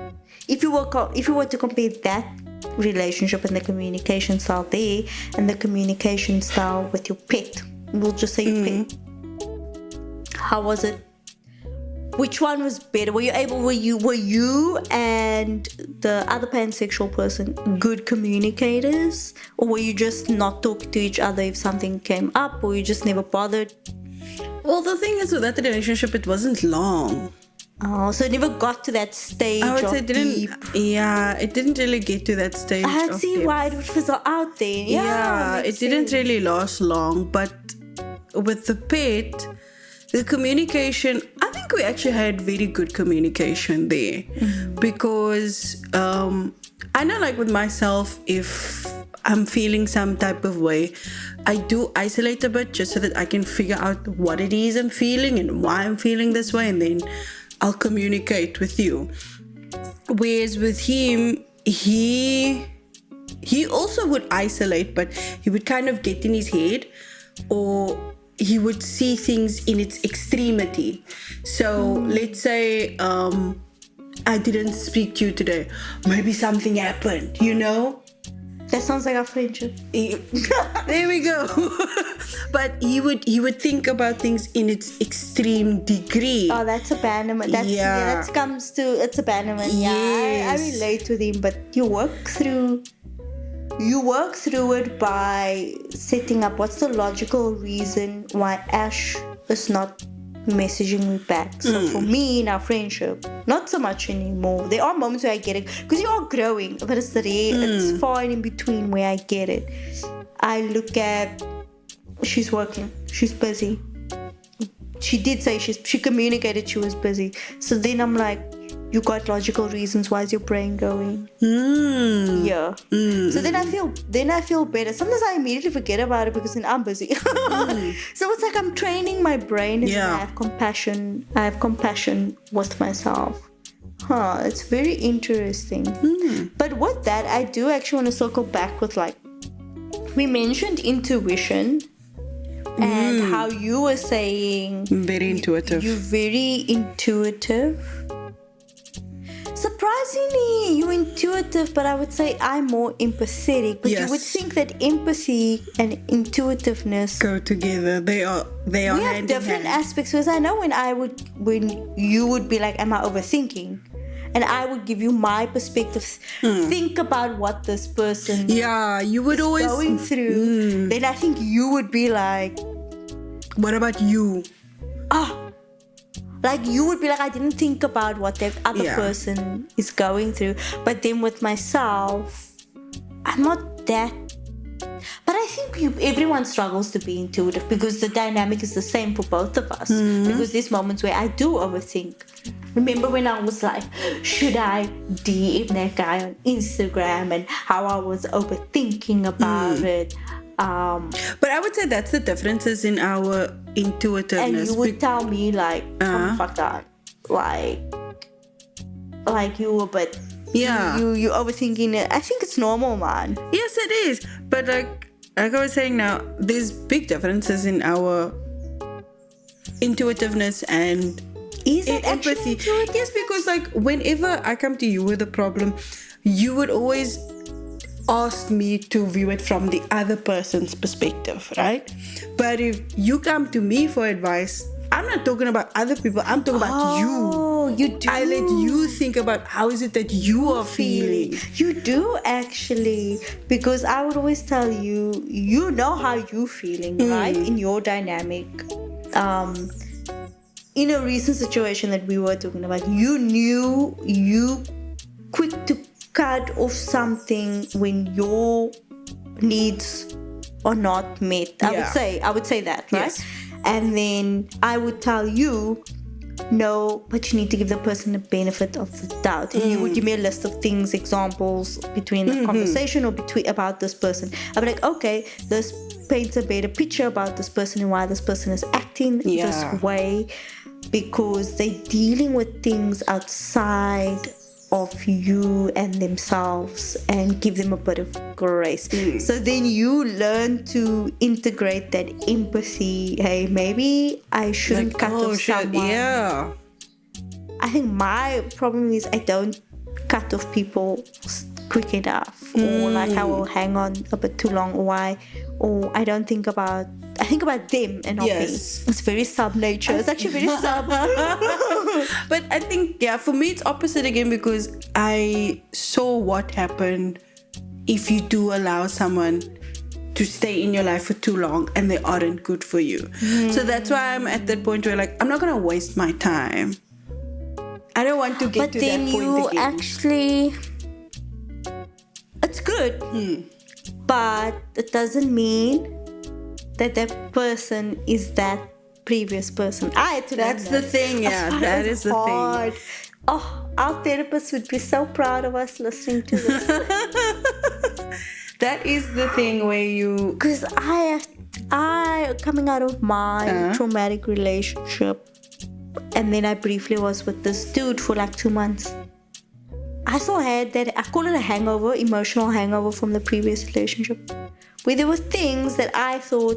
if you were to compare that relationship and the communication style there and the communication style with your pet, we'll just say your pet, how was it? Which one was better? Were you and the other pansexual person good communicators, or were you just not talking to each other if something came up, or you just never bothered? Well, the thing is with that relationship, it wasn't long. Oh, so it never got to that stage. I would of say it didn't. deep. Yeah, it didn't really get to that stage. I of see depth. why it would fizzle out there. Yeah, it didn't really last long. But with the pet, the communication, I think we actually had very good communication there. Because I know, like with myself, if I'm feeling some type of way, I do isolate a bit just so that I can figure out what it is I'm feeling and why I'm feeling this way, and then I'll communicate with you. Whereas with him, he also would isolate, but he would kind of get in his head, or he would see things in its extremity. So let's say I didn't speak to you today. Maybe something happened, you know? That sounds like our friendship. There we go. But he would think about things in its extreme degree. Oh, that's abandonment. It's abandonment. Yeah, I relate with him, but you work through it by setting up what's the logical reason why Ash is not messaging me back. So for me in our friendship, not so much anymore. There are moments where I get it because you are growing, but it's it's far in between where I get it. I look at she's working, she's busy. She did say she communicated she was busy. So then I'm like, you got logical reasons. Why is your brain going? Yeah. So then I feel better. Sometimes I immediately forget about it because then I'm busy. So it's like I'm training my brain and I have compassion. I have compassion with myself. It's very interesting. But with that, I do actually want to circle back with like, we mentioned intuition and how you were saying Very intuitive. You're very intuitive. Surprisingly, you're intuitive, but I would say I'm more empathetic. But you would think that empathy and intuitiveness go together. They are we have hand different in hand. aspects. Because I know when you would be like, "Am I overthinking?" and I would give you my perspective. Think about what this person you would is always going through. Then I think you would be like, what about you? Like you would be like, I didn't think about what that other person is going through. But then with myself, I'm not that. But I think everyone struggles to be intuitive because the dynamic is the same for both of us. Because there's moments where I do overthink. Remember when I was like, should I DM that guy on Instagram, and how I was overthinking about it. But I would say that's the differences in our intuitiveness. And you would tell me like, fuck that. Like you were, but you overthinking it. I think it's normal, man. Yes, it is. But like I was saying now, there's big differences in our intuitiveness and Is it empathy. actually Yes, because like whenever I come to you with a problem, you would always ask me to view it from the other person's perspective, right? But if you come to me for advice, I'm not talking about other people, I'm talking about you. Oh, you do. I let you think about how is it that you are feeling. You do actually, because I would always tell you, you know how you're feeling, right? In your dynamic. In a recent situation that we were talking about, you quick to cut off something when your needs are not met. I would say that, right? Yes. And then I would tell you, no, but you need to give the person the benefit of the doubt. And you would give me a list of things, examples between the conversation or about this person. I'd be like, okay, this paints a better picture about this person and why this person is acting this way, because they're dealing with things outside of you and themselves, and give them a bit of grace. So then you learn to integrate that empathy. Hey, maybe I shouldn't cut off someone. Yeah. I think my problem is I don't cut off people quick enough, or like I will hang on a bit too long, or I don't think about. I think about them and not me. It's very sub-nature. It's actually very sub. But I think, for me it's opposite again, because I saw what happened if you do allow someone to stay in your life for too long and they aren't good for you. So that's why I'm at that point where like, I'm not going to waste my time. I don't want to get to that point again. But then you actually... It's good. But it doesn't mean that person is that previous person. That's the thing, that is the thing. Oh, our therapists would be so proud of us listening to this. That is the thing where you... Because I coming out of my traumatic relationship, and then I briefly was with this dude for like 2 months. I still had that, I call it a hangover, emotional hangover from the previous relationship, where there were things that I thought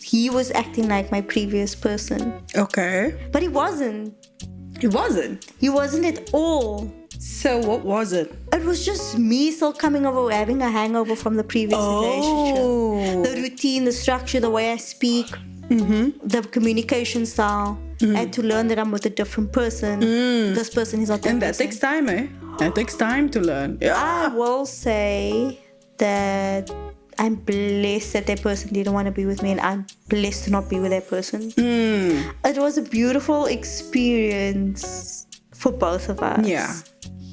he was acting like my previous person. Okay. But he wasn't. He wasn't? He wasn't at all. So what was it? It was just me still coming over, having a hangover from the previous relationship. The routine, the structure, the way I speak, the communication style. I had to learn that I'm with a different person. This person is not that And that person. takes time, eh? That takes time to learn. Yeah. I will say that I'm blessed that person didn't want to be with me, and I'm blessed to not be with that person. It was a beautiful experience for both of us. Yeah.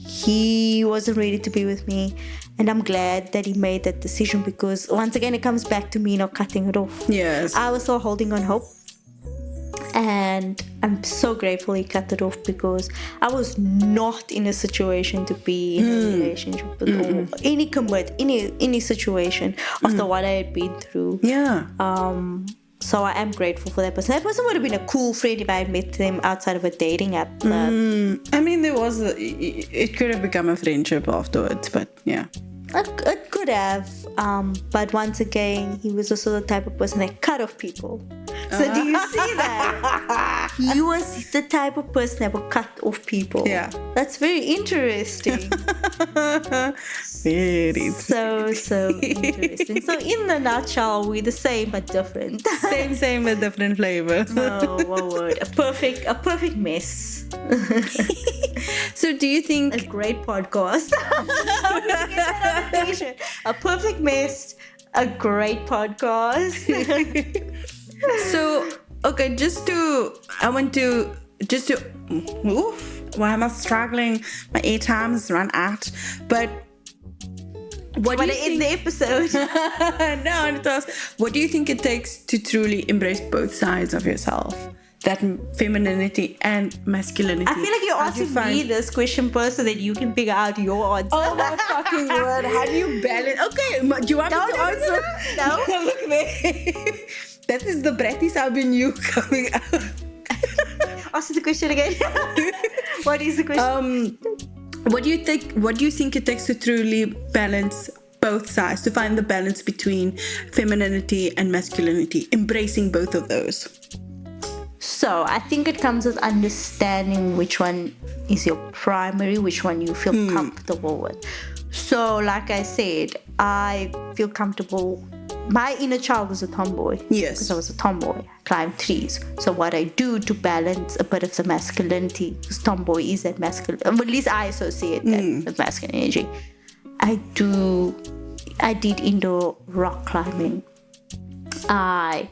He wasn't ready to be with me, and I'm glad that he made that decision, because once again it comes back to me not cutting it off. Yes. I was still holding on hope, and I'm so grateful he cut it off, because I was not in a situation to be in a relationship with or any situation after what I had been through. Yeah. So I am grateful for that person. That person would have been a cool friend if I had met them outside of a dating app. But I mean, it could have become a friendship afterwards, but yeah. It could have. But once again, he was also the type of person that cut off people. So do you see that? He was the type of person that would cut off people. Yeah. That's very interesting. Very So interesting. So in the nutshell, we're the same but different. same but different flavor. Oh, what word? A perfect mess. So do you think... A great podcast. A perfect mess. A great podcast. So, okay, why am I struggling? My airtime has run out. But what do you think? In the episode? What do you think it takes to truly embrace both sides of yourself? That femininity and masculinity. I feel like you're asking me this question first so that you can figure out your answer. Oh my fucking word. How do you balance? Okay, do you want me to answer? No. Look there. That is the bratty side in you coming out. Ask the question again. What is the question? What do you think it takes to truly balance both sides, to find the balance between femininity and masculinity, embracing both of those? So I think it comes with understanding which one is your primary, which one you feel comfortable with. So like I said, I feel comfortable. My inner child was a tomboy. Yes. Because I was a tomboy. I climbed trees. So what I do to balance a bit of the masculinity, because tomboy is that masculine, at least I associate that with masculine energy. I did indoor rock climbing. I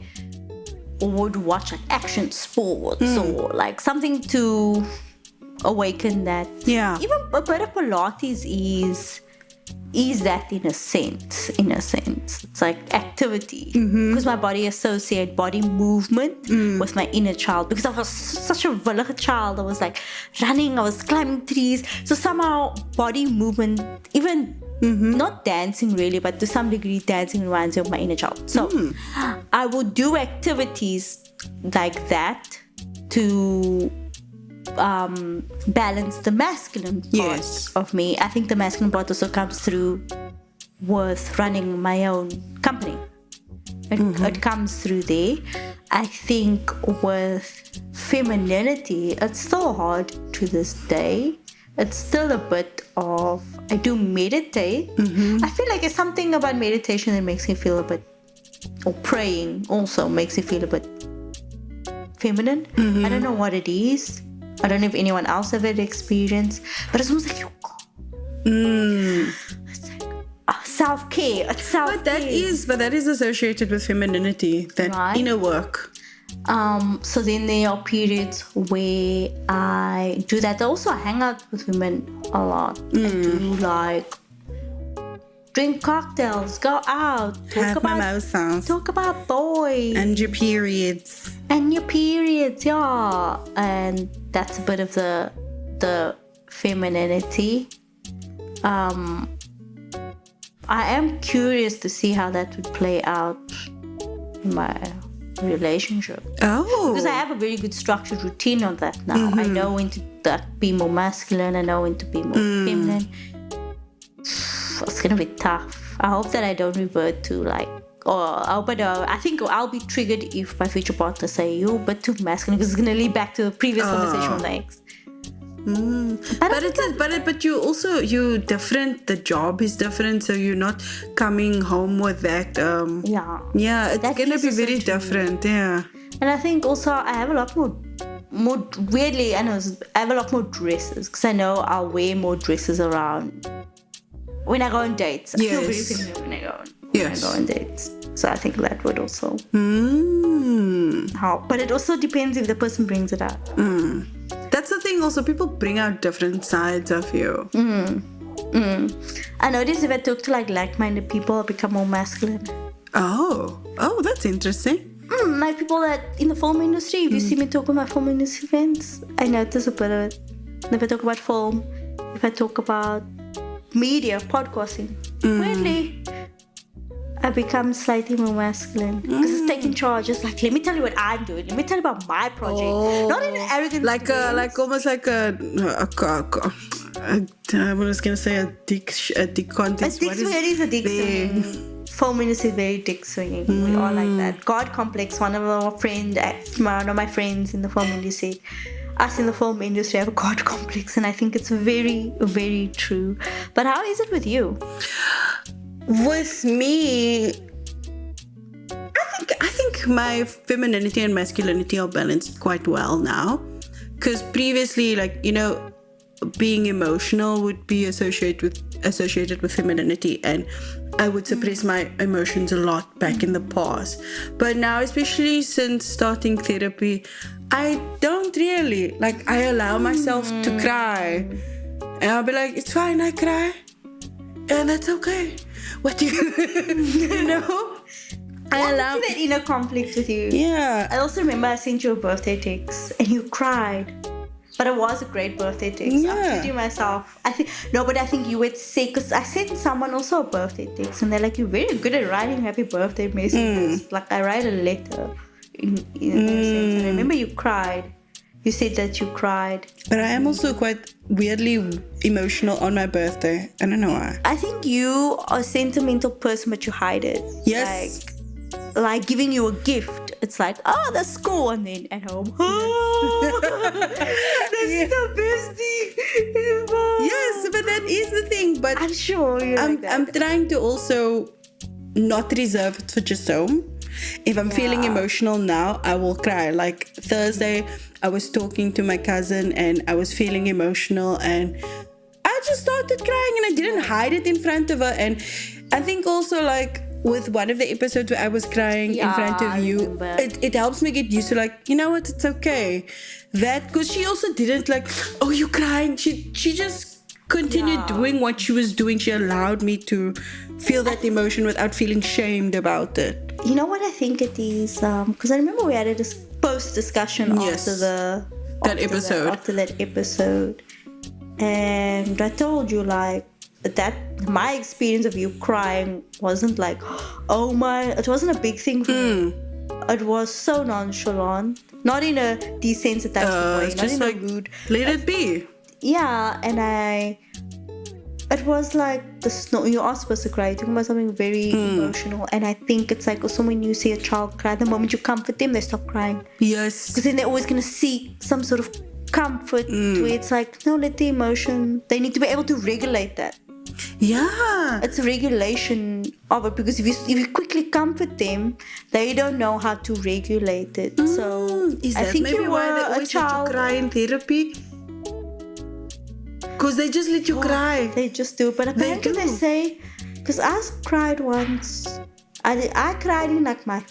would watch like action sports or like something to awaken that. Yeah. Even a bit of Pilates is that in a sense. It's like activity. Because my body associate body movement with my inner child. Because I was such a willige child. I was like running, I was climbing trees. So somehow body movement, even not dancing really, but to some degree dancing reminds me of my inner child. So I would do activities like that to balance the masculine part of me. I think the masculine part also comes through with running my own company. It comes through there. I think with femininity, it's still hard to this day. It's still a bit of, I do meditate. I feel like it's something about meditation that makes me feel a bit, or praying also makes me feel a bit feminine. I don't know what it is. I don't know if anyone else have that experience, but it's almost like it's like self-care. It's self-care. But that is associated with femininity, that inner work. So then there are periods where I do that. Also, I hang out with women a lot. I do like drink cocktails, go out, Have mimosas. talk about boys And your periods. Yeah. And that's a bit of the femininity. I am curious to see how that would play out in my relationship. Because I have a very good structured routine on that now. I know when to be more masculine, I know when to be more feminine. It's gonna be tough. I hope that I don't revert to like, I think I'll be triggered if my future partner say you're a bit too masculine, because it's gonna lead back to the previous conversation with my ex. But you're different. The job is different, so you're not coming home with that. It's That gonna is be very also true. different. Yeah. And I think also I have a lot more weirdly, I have a lot more dresses, because I know I'll wear more dresses around when I go on dates. I feel very feminine when I go on dates. So I think that would also help. But it also depends if the person brings it up. That's the thing. Also, people bring out different sides of you. I notice if I talk to like-minded people, I become more masculine. Oh, that's interesting. Like people that in the film industry, if you see me talk with my film industry friends, I notice a bit of it. If I talk about film, if I talk about media, podcasting, weirdly, I become slightly more masculine. Because it's taking charge. It's like, let me tell you what I'm doing. Let me tell you about my project. Not in an arrogant way. Almost like I was gonna say a dick contest. It is a dick swinging. Film industry is very dick swinging. We are like that. God complex. One of my friends in the film industry, us in the film industry have a God complex, and I think it's very, very true. But how is it with you? With me, I think my femininity and masculinity are balanced quite well now. Because previously, being emotional would be associated with femininity, and I would suppress my emotions a lot back in the past. But now, especially since starting therapy, I don't really I allow myself to cry, and I'll be like, it's fine, I cry, and that's okay. What do you know? I allow that inner conflict with you. Yeah. I also remember I sent you a birthday text and you cried. But it was a great birthday text. Yeah. I'm kidding myself. I think you would say, because I sent someone also a birthday text, and they're like, you're very good at writing happy birthday messages. Like I write a letter in a sense. And I remember you cried. You said that you cried. But I am also quite weirdly emotional on my birthday. I don't know why. I think you are a sentimental person, but you hide it. Yes. like giving you a gift. It's like, oh, that's cool, and then at home, that's the best thing ever. Yes, but that is the thing. But I'm sure you're like that. I'm trying to also not reserve it for just home. If I'm feeling emotional now, I will cry. Like Thursday, I was talking to my cousin and I was feeling emotional and I just started crying and I didn't hide it in front of her. And I think also like with one of the episodes where I was crying in front of you, it helps me get used to like, you know what, it's okay. That, because she also didn't like, oh, you crying. She just continued doing what she was doing. She allowed me to feel that emotion without feeling shamed about it. You know what I think it is? Because I remember we had a post discussion after that episode, and I told you like that my experience of you crying wasn't like, oh my, it wasn't a big thing for me. It was so nonchalant, not in a desensitized way, not in like, a rude. Let it be. Yeah, and it was like the snow. You are supposed to cry. You're talking about something very emotional, and I think it's like also when you see a child cry, the moment you comfort them, they stop crying. Yes, because then they're always gonna seek some sort of comfort. Where it's like, no, let the emotion. They need to be able to regulate that. Yeah, it's a regulation of it, because if you quickly comfort them, they don't know how to regulate it. So is that I think maybe you why they were a always let child. you cry in therapy? Because they just let you cry. They just do. But apparently they say, because I cried once. I cried in like my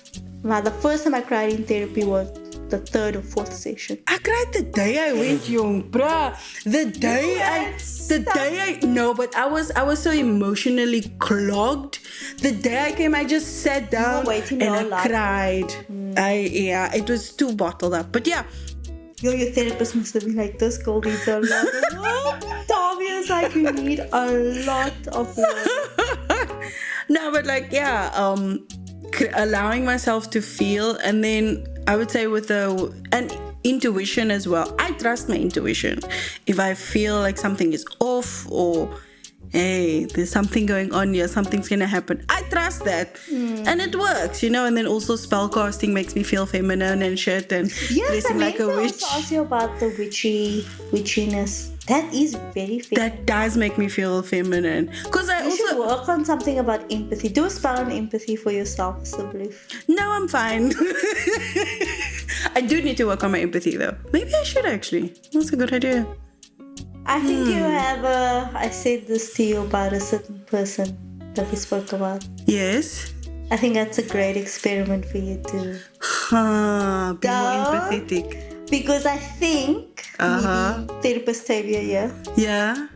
the first time I cried in therapy was the third or fourth session. I cried the day I went, young, bruh. But I was so emotionally clogged. The day I came, I just sat down and I cried. It was too bottled up. But yeah. Your therapist must have been like, this girl needs a lot of work. Tavia's like, you need a lot of work. No, but like, allowing myself to feel, and then I would say with an intuition as well. I trust my intuition. If I feel like something is off or hey, there's something going on here, something's gonna happen, I trust that. And it works, you know. And then also spellcasting makes me feel feminine and shit, and dressing like a witch. Yes, I ask you about the witchiness. That is very feminine. That does make me feel feminine. Because I should work on something about empathy. Do a spell on empathy for yourself, Sibley. No, I'm fine. I do need to work on my empathy though. Maybe I should actually. That's a good idea. I think you have I said this to you about a certain person that we spoke about. Yes. I think that's a great experiment for you to be more empathetic. Because I think maybe therapist Tavia, yeah.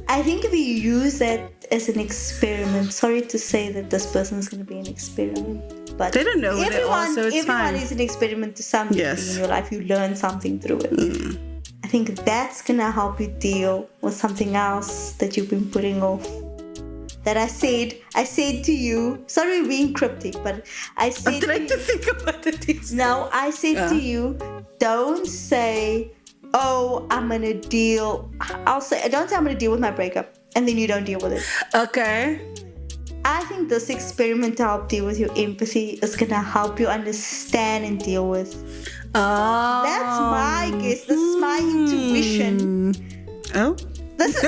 I think if you use that as an experiment, sorry to say that this person is going to be an experiment, but they don't know who they are, so it's fine. Everyone is an experiment to some degree in your life. You learn something through it. I think that's gonna help you deal with something else that you've been putting off. That I said to you, sorry being cryptic, but I said I'm trying to think about it. No, I said to you, don't say, oh, I'm gonna deal. Don't say I'm gonna deal with my breakup, and then you don't deal with it. Okay. I think this experiment to help deal with your empathy is gonna help you understand and deal with. Oh. That's my guess. This is my intuition. Oh. This is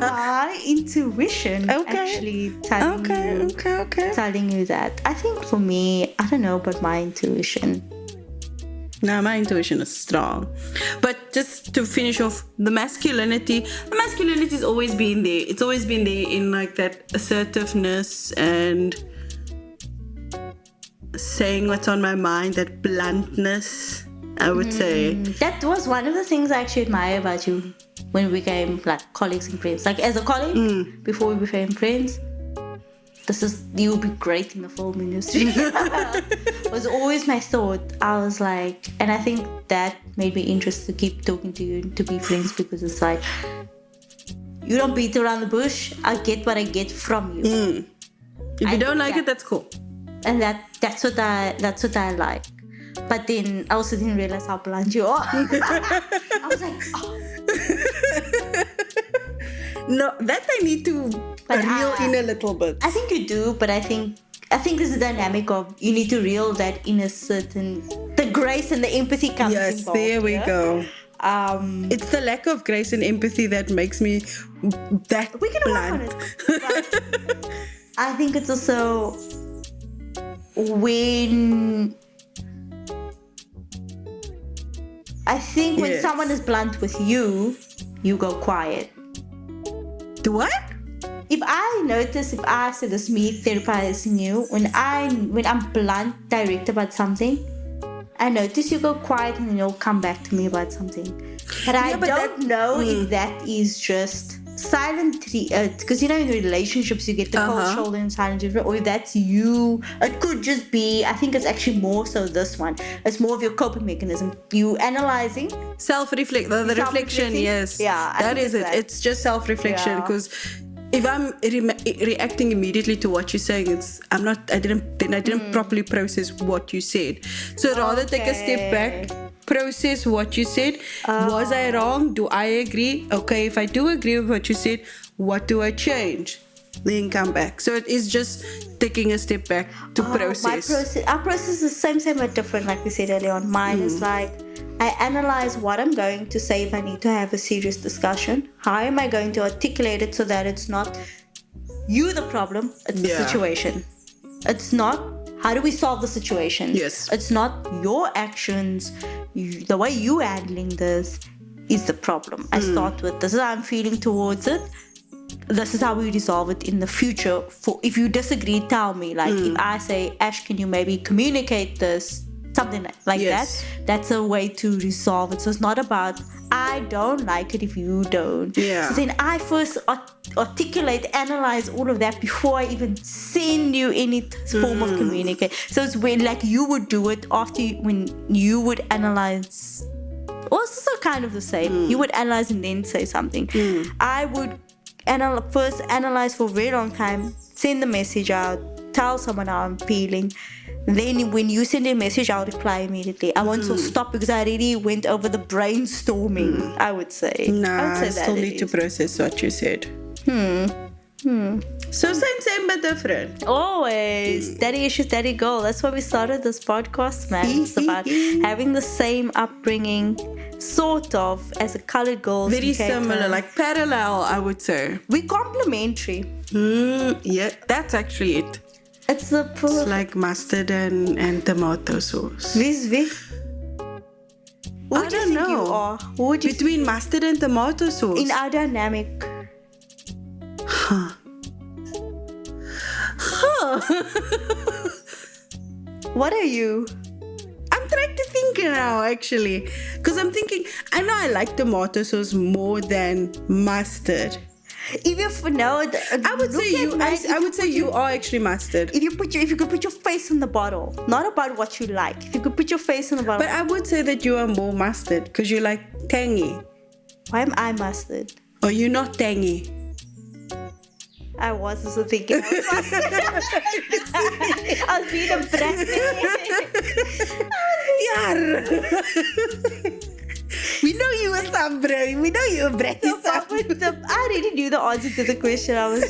my intuition. Actually telling you that. I think for me, I don't know, but my intuition. No, my intuition is strong. But just to finish off, the masculinity has always been there. It's always been there in like that assertiveness and saying what's on my mind, that bluntness, I would say. That was one of the things I actually admire about you when we became like colleagues and friends. Like as a colleague, before we became friends, you would be great in the film industry. Was always my thought. I was like, and I think that made me interested to keep talking to you and to be friends, because it's like, you don't beat around the bush. I get what I get from you. If you don't like it, that's cool. And that's what I like. But then I also didn't realize how blunt you are. I was like, oh. No, that I need to reel in a little bit. I think you do, but I think I think this is the dynamic of you need to reel that in a certain, the grace and the empathy comes Yes, involved. there we yeah? go. It's the lack of grace and empathy that makes me that We can work on blunt. it. But I think it's also when Yes. someone is blunt with you, you go quiet. Do what? If I say this, me therapizing you, when I'm blunt, direct about something, I notice you go quiet and then you'll come back to me about something. But I don't know if that is just silent, because in relationships you get the cold shoulder and silent treatment, or if that's you. It could just be, I think it's actually more so this one. It's more of your coping mechanism. You analyzing. Self-reflect, the reflection, yes. Yeah, I that think is it. that. It's just self-reflection Yeah. because if I'm reacting immediately to what you're saying, I didn't properly process what you said. So rather take a step back, process what you said. Was I wrong? Do I agree? Okay, if I do agree with what you said, what do I change? Then come back. So it is just taking a step back to process. Our process is same but different, like we said earlier on. Mine is like, I analyze what I'm going to say if I need to have a serious discussion. How am I going to articulate it so that it's not you the problem, it's the situation. It's not how do we solve the situation. Yes. It's not your actions, the way you handling this is the problem. I start with this is how I'm feeling towards it. This is how we resolve it in the future. For if you disagree, tell me. Like if I say, Ash, can you maybe communicate this? Something like Yes. that. That's a way to resolve it. So it's not about I don't like it if you don't. Yeah. So then I first articulate, analyze all of that before I even send you any form of communicate. So it's when like you would do it after when you would analyze. Also kind of the same. You would analyze and then say something. I would first analyze for a very long time, send the message out, tell someone how I'm feeling. Then when you send a message, I'll reply immediately. I won't stop because I already went over the brainstorming, I would say. I still need to process what you said. So same but different. Always. Daddy issues, daddy goal. That's why we started this podcast, man. It's about having the same upbringing, sort of, as a colored girl. Very similar, like parallel, I would say. we complementary. Yeah, that's actually it. It's the It's like mustard and tomato sauce. Who I do you don't think know. you are? Who would you Between mustard and tomato sauce. in our dynamic? What are you? I'm trying to think now, actually. Because I'm thinking, I know I like tomato sauce more than mustard. If you know, I would say you are actually mustard. If you could put your face in the bottle, not about what you like. If you could put your face in the bottle, But I would say that you are more mustard because you like tangy. why am I mustard? Or you're not tangy. I was also thinking I was mustard. I was being a brat. Yar. We know you were some, bro. We know you were bratty I already knew the answer to the question. I wanted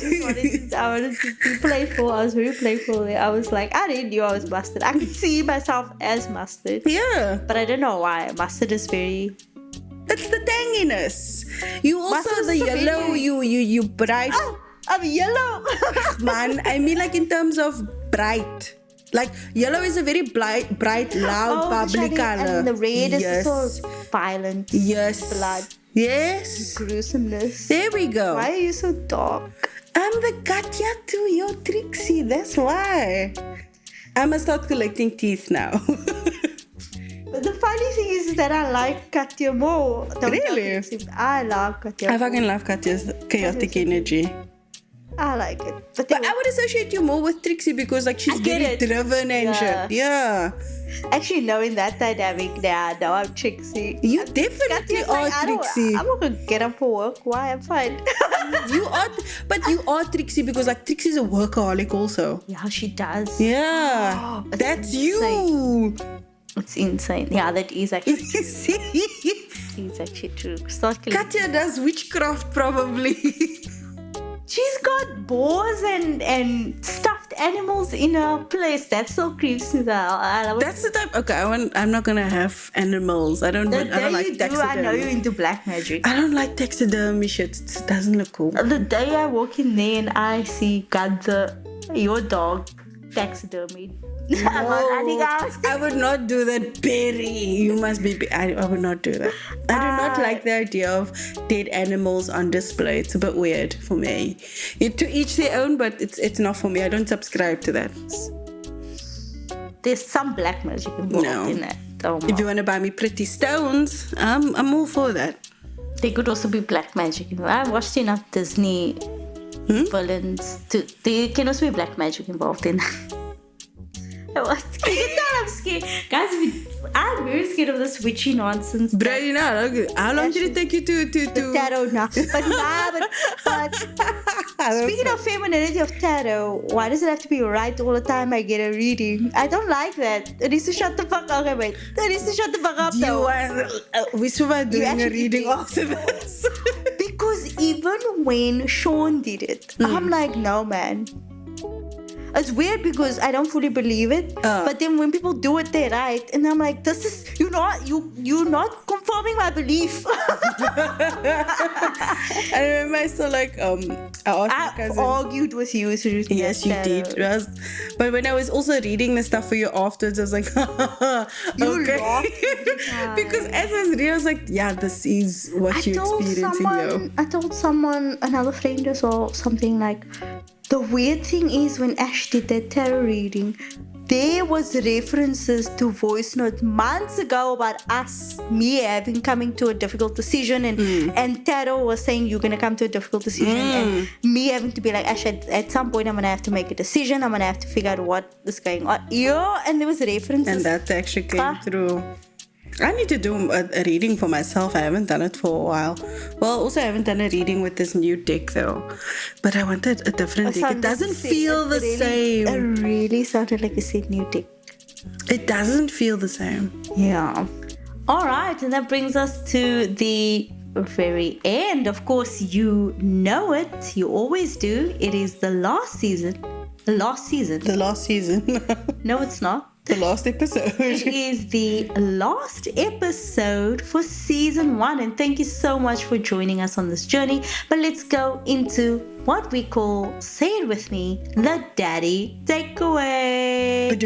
to be playful. I was very playful. I was like, I already knew I was mustard. I could see myself as mustard. Yeah. But I don't know why. Mustard is very... It's the tanginess. You also Mustard the is so yellow, very- you bright. Oh, I'm yellow. Man, I mean like in terms of bright. Like yellow is a very bright, loud, bubbly color. And the red is so violent. Yes. Blood. Yes. Gruesomeness. There we go. Why are you so dark? I'm the Katya to your Trixie. That's why. I must start collecting teeth now. But the funny thing is that I like Katya more. Really? I love Katya. I fucking love Katya's chaotic energy. I like it. But I would associate you more with Trixie because like she's get very it. driven and shit. Yeah. Actually, knowing that dynamic now, I know I'm Trixie. You definitely Katya's are like, Trixie. I'm not gonna get up for work. Why? I'm fine. You are, but you are Trixie because like Trixie's a workaholic also. Yeah, she does. Yeah. It's That's insane. you. It's insane. Yeah, that is actually See? it's actually true. Start killing. Katya does witchcraft probably. She's got boars and stuffed animals in a place. That still creeps me out. I love it. That's the type. Okay, I'm not gonna have animals. I don't The like day you do, taxidermy. I know you're into black magic. I don't like taxidermy shit. It doesn't look cool. The day I walk in there and I see your dog taxidermy. I would not do that, Perry. You must be. I would not do that. I do not like the idea of dead animals on display. It's a bit weird for me. To each their own, but it's not for me. I don't subscribe to that. There's some black magic involved in that. Oh, if you want to buy me pretty stones, I'm all for that. There could also be black magic involved. I watched enough Disney villains. There can also be black magic involved in that. You can tell I'm scared. Guys, I'm very scared of this witchy nonsense. Bro, you know, how long did it take you to tarot now? But speaking of femininity of tarot, why does it have to be right all the time I get a reading? I don't like that. It needs to shut the fuck up. Okay, wait. It needs to shut the fuck up though. We should doing a reading after this. Because even when Sean did it, I'm like, no man. It's weird because I don't fully believe it, but then when people do it, they're right, and I'm like, "This is you're not confirming my belief." I remember I saw I asked my cousin. Argued with you. Yes, you did. But when I was also reading the stuff for you afterwards, I was like, okay, because as I was reading, I was like, yeah, this is what you're experiencing, yo. I told someone, another friend or so, something like. The weird thing is when Ash did that tarot reading, there was references to voice note months ago about me coming to a difficult decision and tarot was saying you're going to come to a difficult decision and me having to be like, Ash, at some point I'm going to have to make a decision. I'm going to have to figure out what is going on. Yeah, and there was references. And that actually came through. I need to do a reading for myself. I haven't done it for a while. Well, also I haven't done a reading with this new deck though. But I wanted a different deck. It doesn't feel the same. It really sounded like you said new deck. It doesn't feel the same. Yeah. All right, and that brings us to the very end. Of course, you know it. You always do. It is the last season. The last season. No, it's not. The last episode. It is the last episode for season 1, and thank you so much for joining us on this journey. But let's go into what we call, say it with me, the daddy takeaway.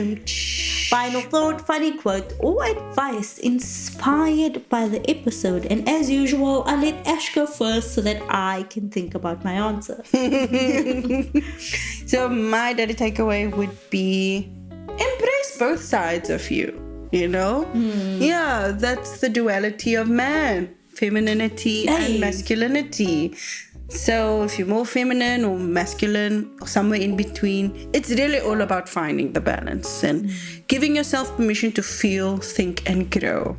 Final thought, funny quote, or advice inspired by the episode. And as usual, I'll let Ash go first so that I can think about my answer. So my daddy takeaway would be embrace both sides of you, you know? Yeah, that's the duality of man, femininity and masculinity. So if you're more feminine or masculine or somewhere in between, it's really all about finding the balance and giving yourself permission to feel, think and grow.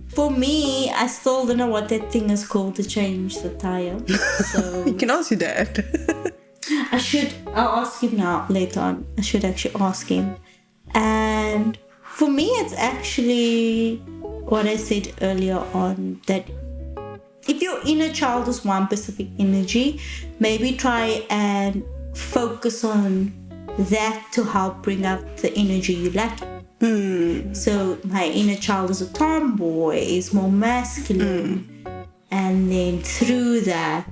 For me, I still don't know what that thing is called to change the tire. So you can ask your dad. I'll ask him now later on. I should actually ask him. And for me, it's actually what I said earlier on, that if your inner child is one specific energy, maybe try and focus on that to help bring up the energy you lack. So my inner child is a tomboy, is more masculine. And then through that,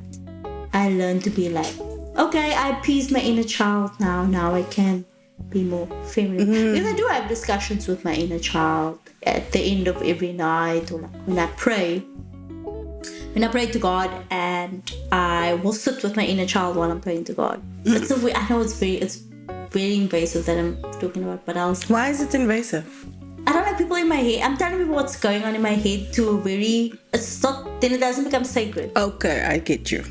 I learned to be like, okay, I appeased my inner child now. Now I can be more feminine. Because I do have discussions with my inner child at the end of every night, or like when I pray. When I pray to God, and I will sit with my inner child while I'm praying to God. I know it's very invasive that I'm talking about, but why is it invasive? I don't like people in my head. I'm telling people what's going on in my head to then it doesn't become sacred. Okay, I get you.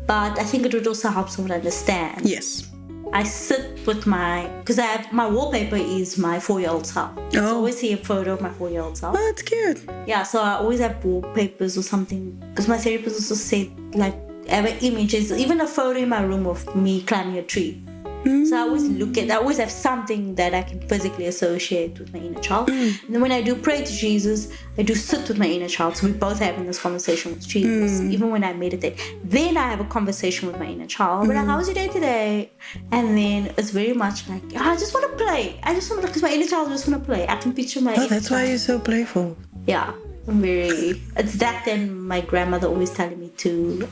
But I think it would also help someone understand. Yes. I sit with because my wallpaper is my 4-year-old self. I always see a photo of my 4-year-old self. Oh, that's cute. Yeah, so I always have wallpapers or something. Because my therapist also said, like, I have images, even a photo in my room of me climbing a tree. So I always have something that I can physically associate with my inner child. And then when I do pray to Jesus, I do sit with my inner child. So we both having this conversation with Jesus. Even when I meditate, then I have a conversation with my inner child. I'll be like, how was your day today? And then it's very much like, I just want to play. Because my inner child just want to play. I can picture my inner That's child. why you're so playful. Yeah, it's that and my grandmother always telling me to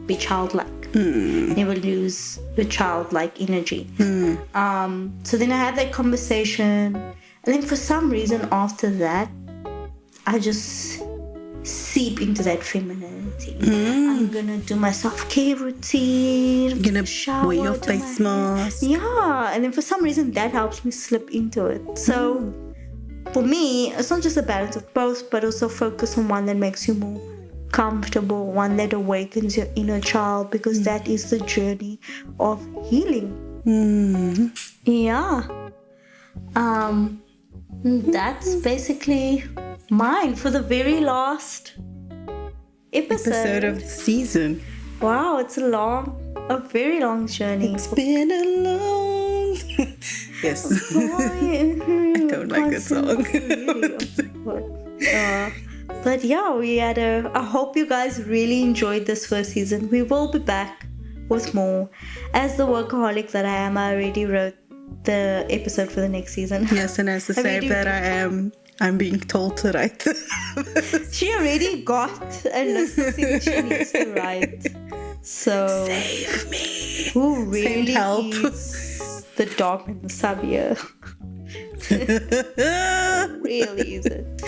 be childlike. Never lose your childlike energy. So then I had that conversation, and then for some reason after that, I just seep into that femininity. I'm gonna do my self-care routine. You're gonna shower, wear your do face my hair. mask. Yeah, and then for some reason that helps me slip into it. So for me, it's not just a balance of both, but also focus on one that makes you more comfortable, one that awakens your inner child, because that is the journey of healing. Yeah. That's basically mine for the very last episode Of the season. Wow, it's a very long journey. It's been a long... Yes. I don't like that song. But yeah, I hope you guys really enjoyed this first season. We will be back with more. As the workaholic that I am, I already wrote the episode for the next season. Yes, and as the save that I am, I'm being told to write. She already got a list of things she needs to write. So Save me. who really Send help. is the dog in the sub here? Really is it?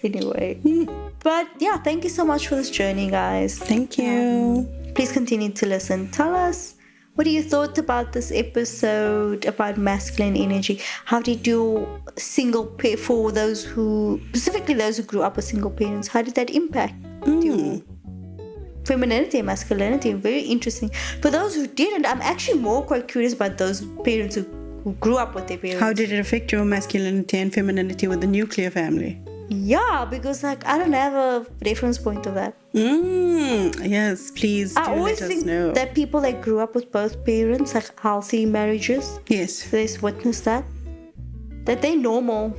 Anyway. But yeah, thank you so much for this journey, guys. Thank you. Please continue to listen. Tell us what do you thought about this episode about masculine energy. How did your single pair, for those who, specifically those who grew up with single parents, how did that impact your femininity and masculinity? Very interesting. For those who didn't, I'm actually more quite curious about those parents who grew up with their parents. How did it affect your masculinity and femininity with the nuclear family? Yeah, because I don't have a reference point of that. Yes, please do I always let us think know. that people that grew up with both parents, like healthy marriages, Yes. they've witnessed that they're normal.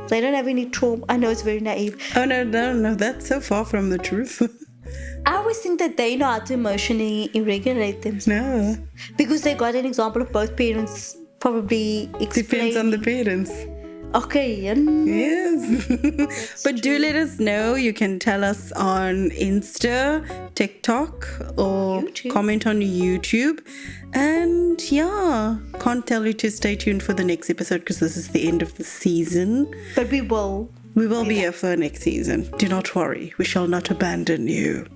They don't have any trauma. I know it's very naive. Oh, no. That's so far from the truth. I always think that they know how to emotionally regulate themselves. No. Because they got an example of both parents probably explaining. Depends on the parents. Okay, Yes. But do let us know. You can tell us on Insta, TikTok, or YouTube. comment on YouTube. And yeah, can't tell you to stay tuned for the next episode because this is the end of the season. But we will. We will be here for next season. Do not worry. We shall not abandon you.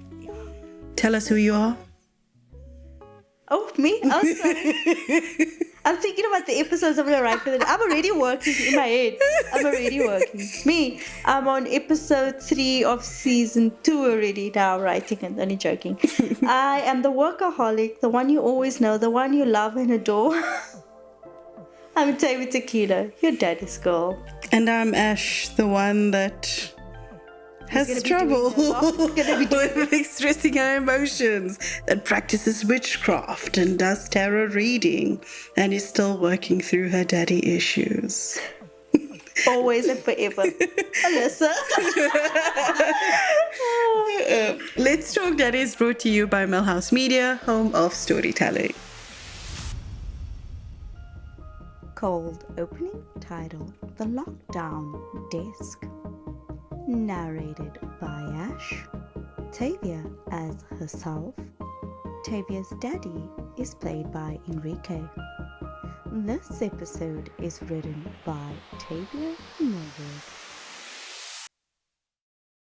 Tell us who you are. Oh, me? Oh, sorry. I'm thinking about the episodes I'm going to write for them. I'm already working in my head. I'm already working. Me, I'm on episode 3 of season 2 already now writing, and only joking. I am the workaholic, the one you always know, the one you love and adore. I'm Tavia Tequila, your daddy's girl. And I'm Ash, the one that has trouble with expressing her emotions, that practices witchcraft and does tarot reading, and is still working through her daddy issues. Always and forever. Alyssa. Let's Talk Daddy is brought to you by Millhouse Media, home of storytelling. Cold opening titled The Lockdown Desk. Narrated by Ash. Tavia as herself. Tavia's daddy is played by Enrique. This episode is written by Tavia Millward.